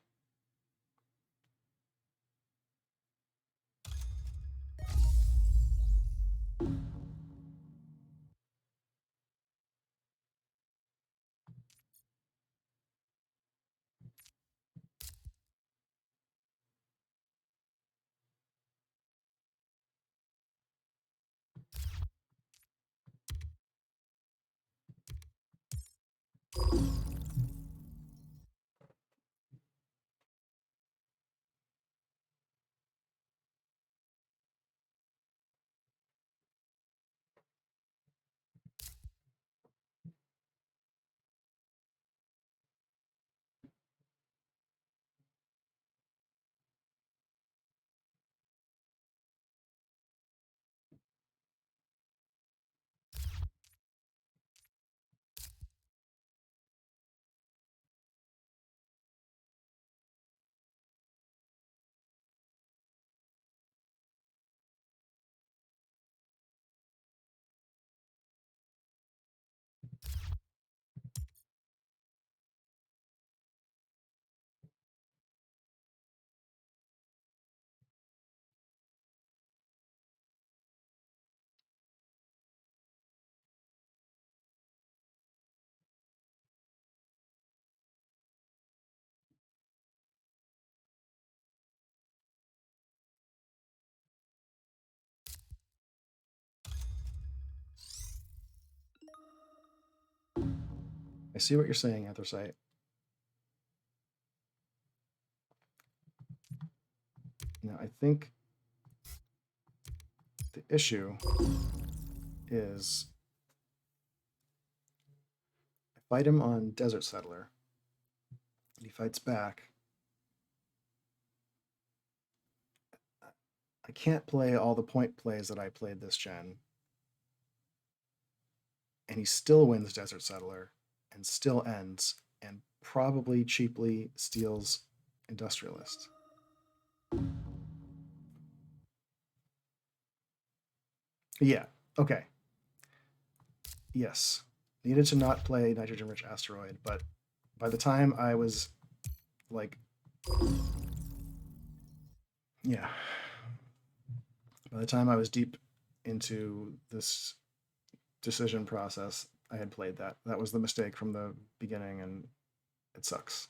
I see what you're saying, Anthracite. Now, I think the issue is I fight him on Desert Settler. He fights back. I can't play all the point plays that I played this gen. And he still wins Desert Settler and still ends and probably cheaply steals Industrialist. Yeah, okay. Yes. Needed to not play Nitrogen Rich Asteroid, but by the time I was like, yeah, by the time I was deep into this decision process, I had played that. That was the mistake from the beginning, and it sucks.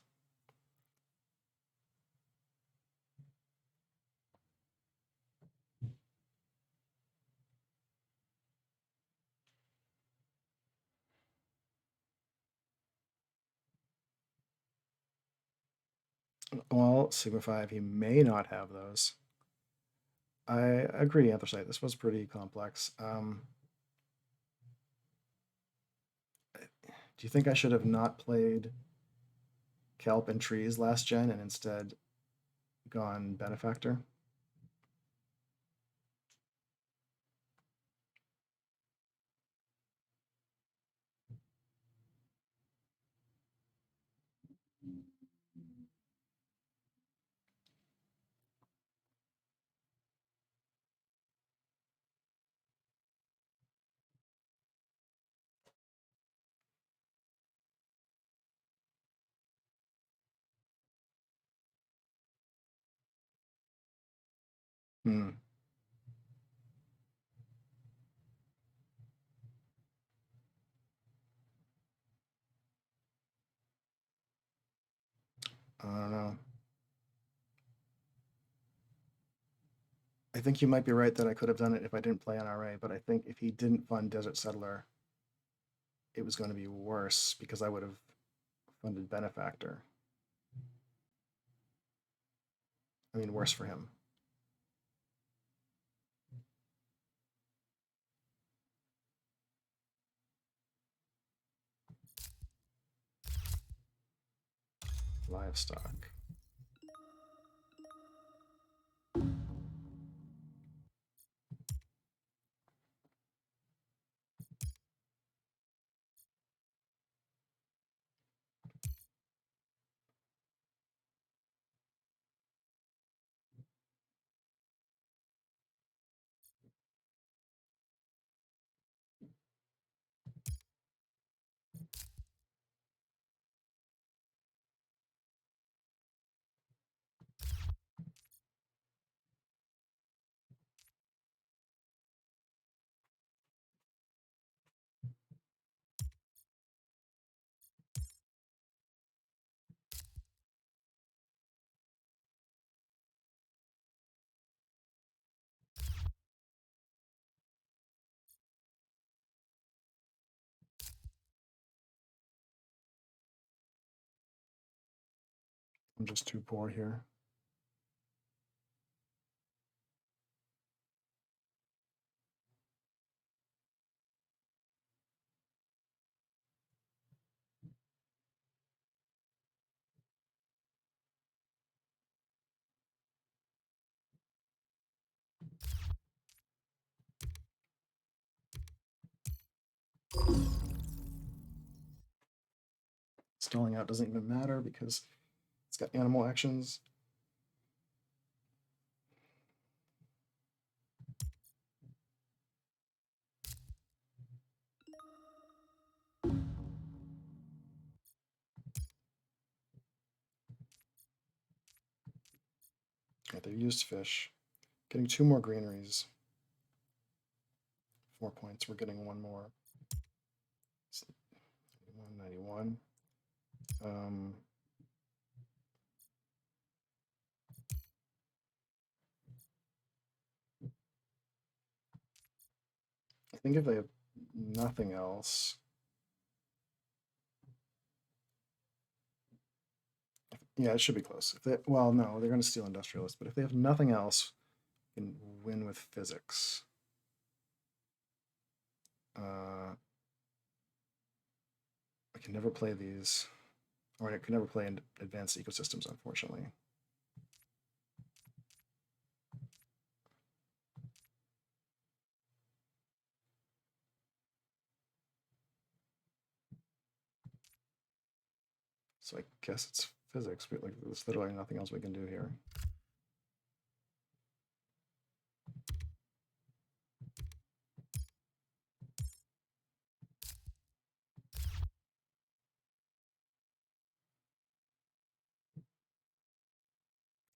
Well, Sigma 5, he may not have those. I agree, Anthracite. This was pretty complex. Do you think I should have not played Kelp and Trees last gen and instead gone Benefactor? Hmm. I don't know. I think you might be right that I could have done it if I didn't play NRA, but I think if he didn't fund Desert Settler, it was going to be worse because I would have funded benefactor. I mean, worse for him. Livestock. I'm just too poor here. Stalling out doesn't even matter because it's got animal actions. Okay, they used fish. Getting 2 more greeneries. 4 points. We're getting 1 more. 191. I think if they have nothing else, yeah, it should be close. If they, well, no, they're going to steal industrialist, but if they have nothing else, you can win with physics. I can never play these, or I can never play in advanced ecosystems, unfortunately. So I guess it's physics, but like there's literally nothing else we can do here.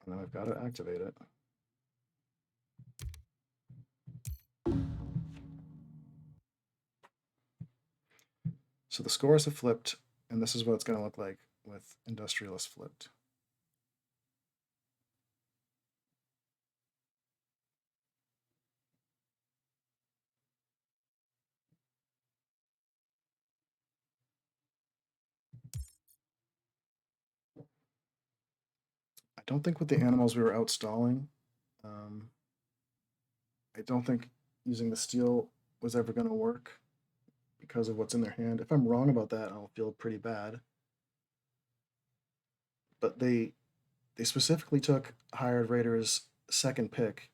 And then I've got to activate it. So the scores have flipped, and this is what it's going to look like with industrialist flipped. I don't think with the animals we were outstalling. I don't think using the steel was ever going to work because of what's in their hand. If I'm wrong about that, I'll feel pretty bad. But they specifically took Hired Raiders' second pick,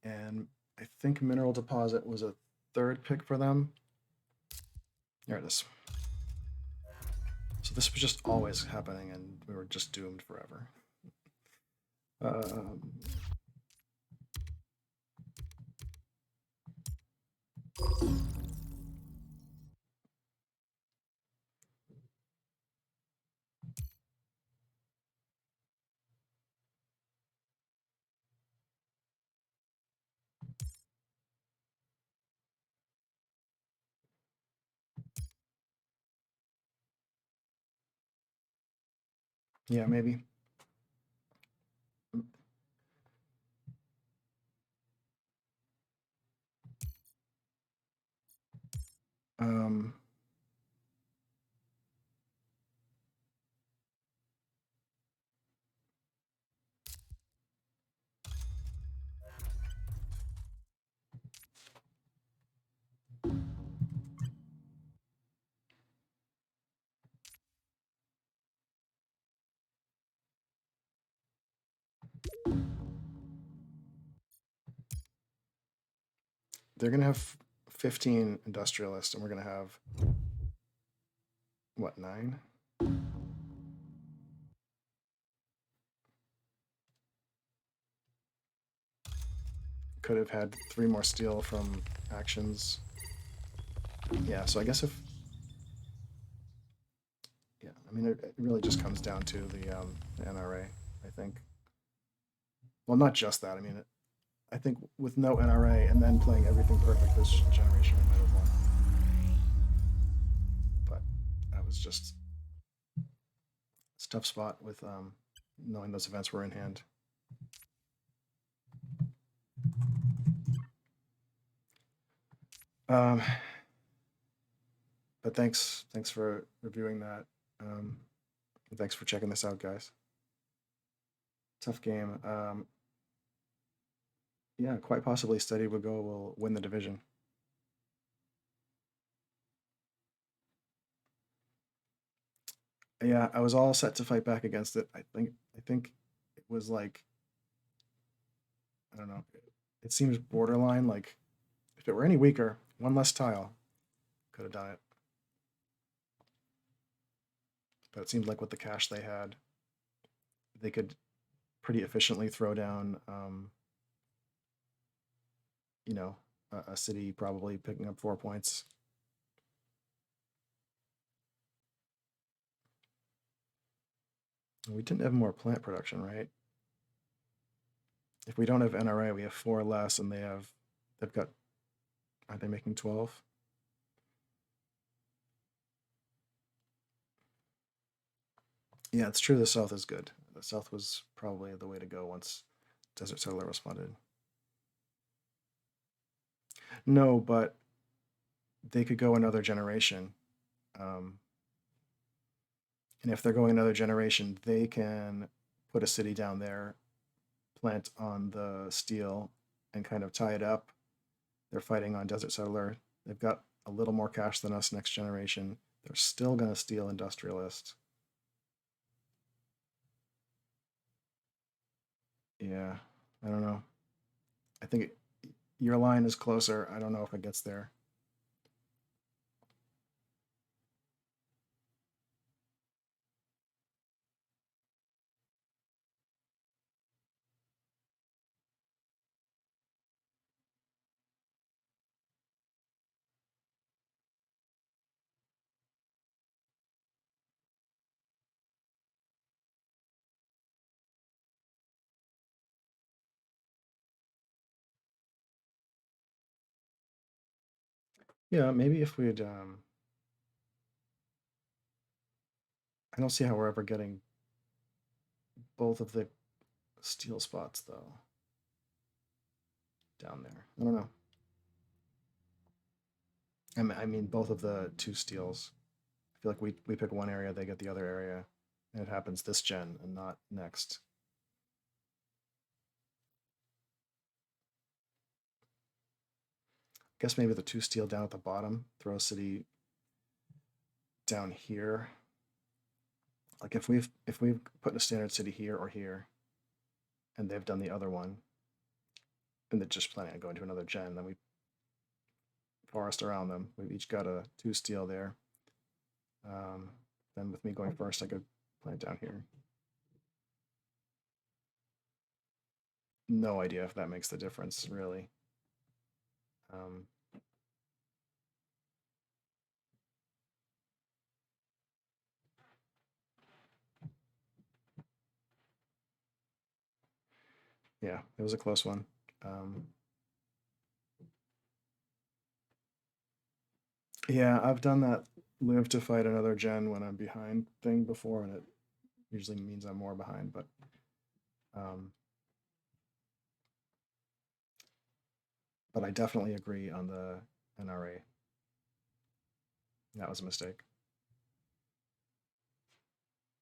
and I think Mineral Deposit was a third pick for them. There it is. So this was just always happening, and we were just doomed forever. Yeah, maybe. Um, They're gonna have 15 industrialists, and we're gonna have what, 9? Could have had 3 more steel from actions. Yeah, so I guess if, yeah, I mean, it really just comes down to the NRA, I think. Well, not just that. I mean, I think with no NRA and then playing everything perfect this generation, we might have won. But that was just a tough spot with knowing those events were in hand. But thanks for reviewing that. Thanks for checking this out, guys. Tough game. Yeah, quite possibly SteadyWeGo will win the division. Yeah, I was all set to fight back against it. I think it was like, I don't know. It seems borderline. Like if it were any weaker, one less tile could have done it. But it seemed like with the cash they had, they could pretty efficiently throw down, you know, a city probably picking up 4 points. We didn't have more plant production, right? If we don't have NRA, we have 4 less, and they've got, aren't they making 12? Yeah, it's true. The South is good. The South was probably the way to go once Desert Settler responded. No, but they could go another generation. And if they're going another generation, they can put a city down there, plant on the steel, and kind of tie it up. They're fighting on Desert Settler. They've got a little more cash than us next generation. They're still going to steal Industrialist. Yeah, I don't know. I think your line is closer. I don't know if it gets there. Yeah, maybe if we'd. I don't see how we're ever getting both of the steel spots though down there. I don't know. I mean both of the 2 steels. I feel like we pick one area, they get the other area, and it happens this gen and not next. I guess maybe the 2 steel down at the bottom, throw a city down here. Like if we've put a standard city here or here, and they've done the other one, and they're just planning on going to another gen, then we forest around them. We've each got a 2 steel there. Then with me going first, I could plant down here. No idea if that makes the difference, really. Yeah, it was a close one. Yeah, I've done that live to fight another gen when I'm behind thing before, and it usually means I'm more behind, but I definitely agree on the NRA. That was a mistake.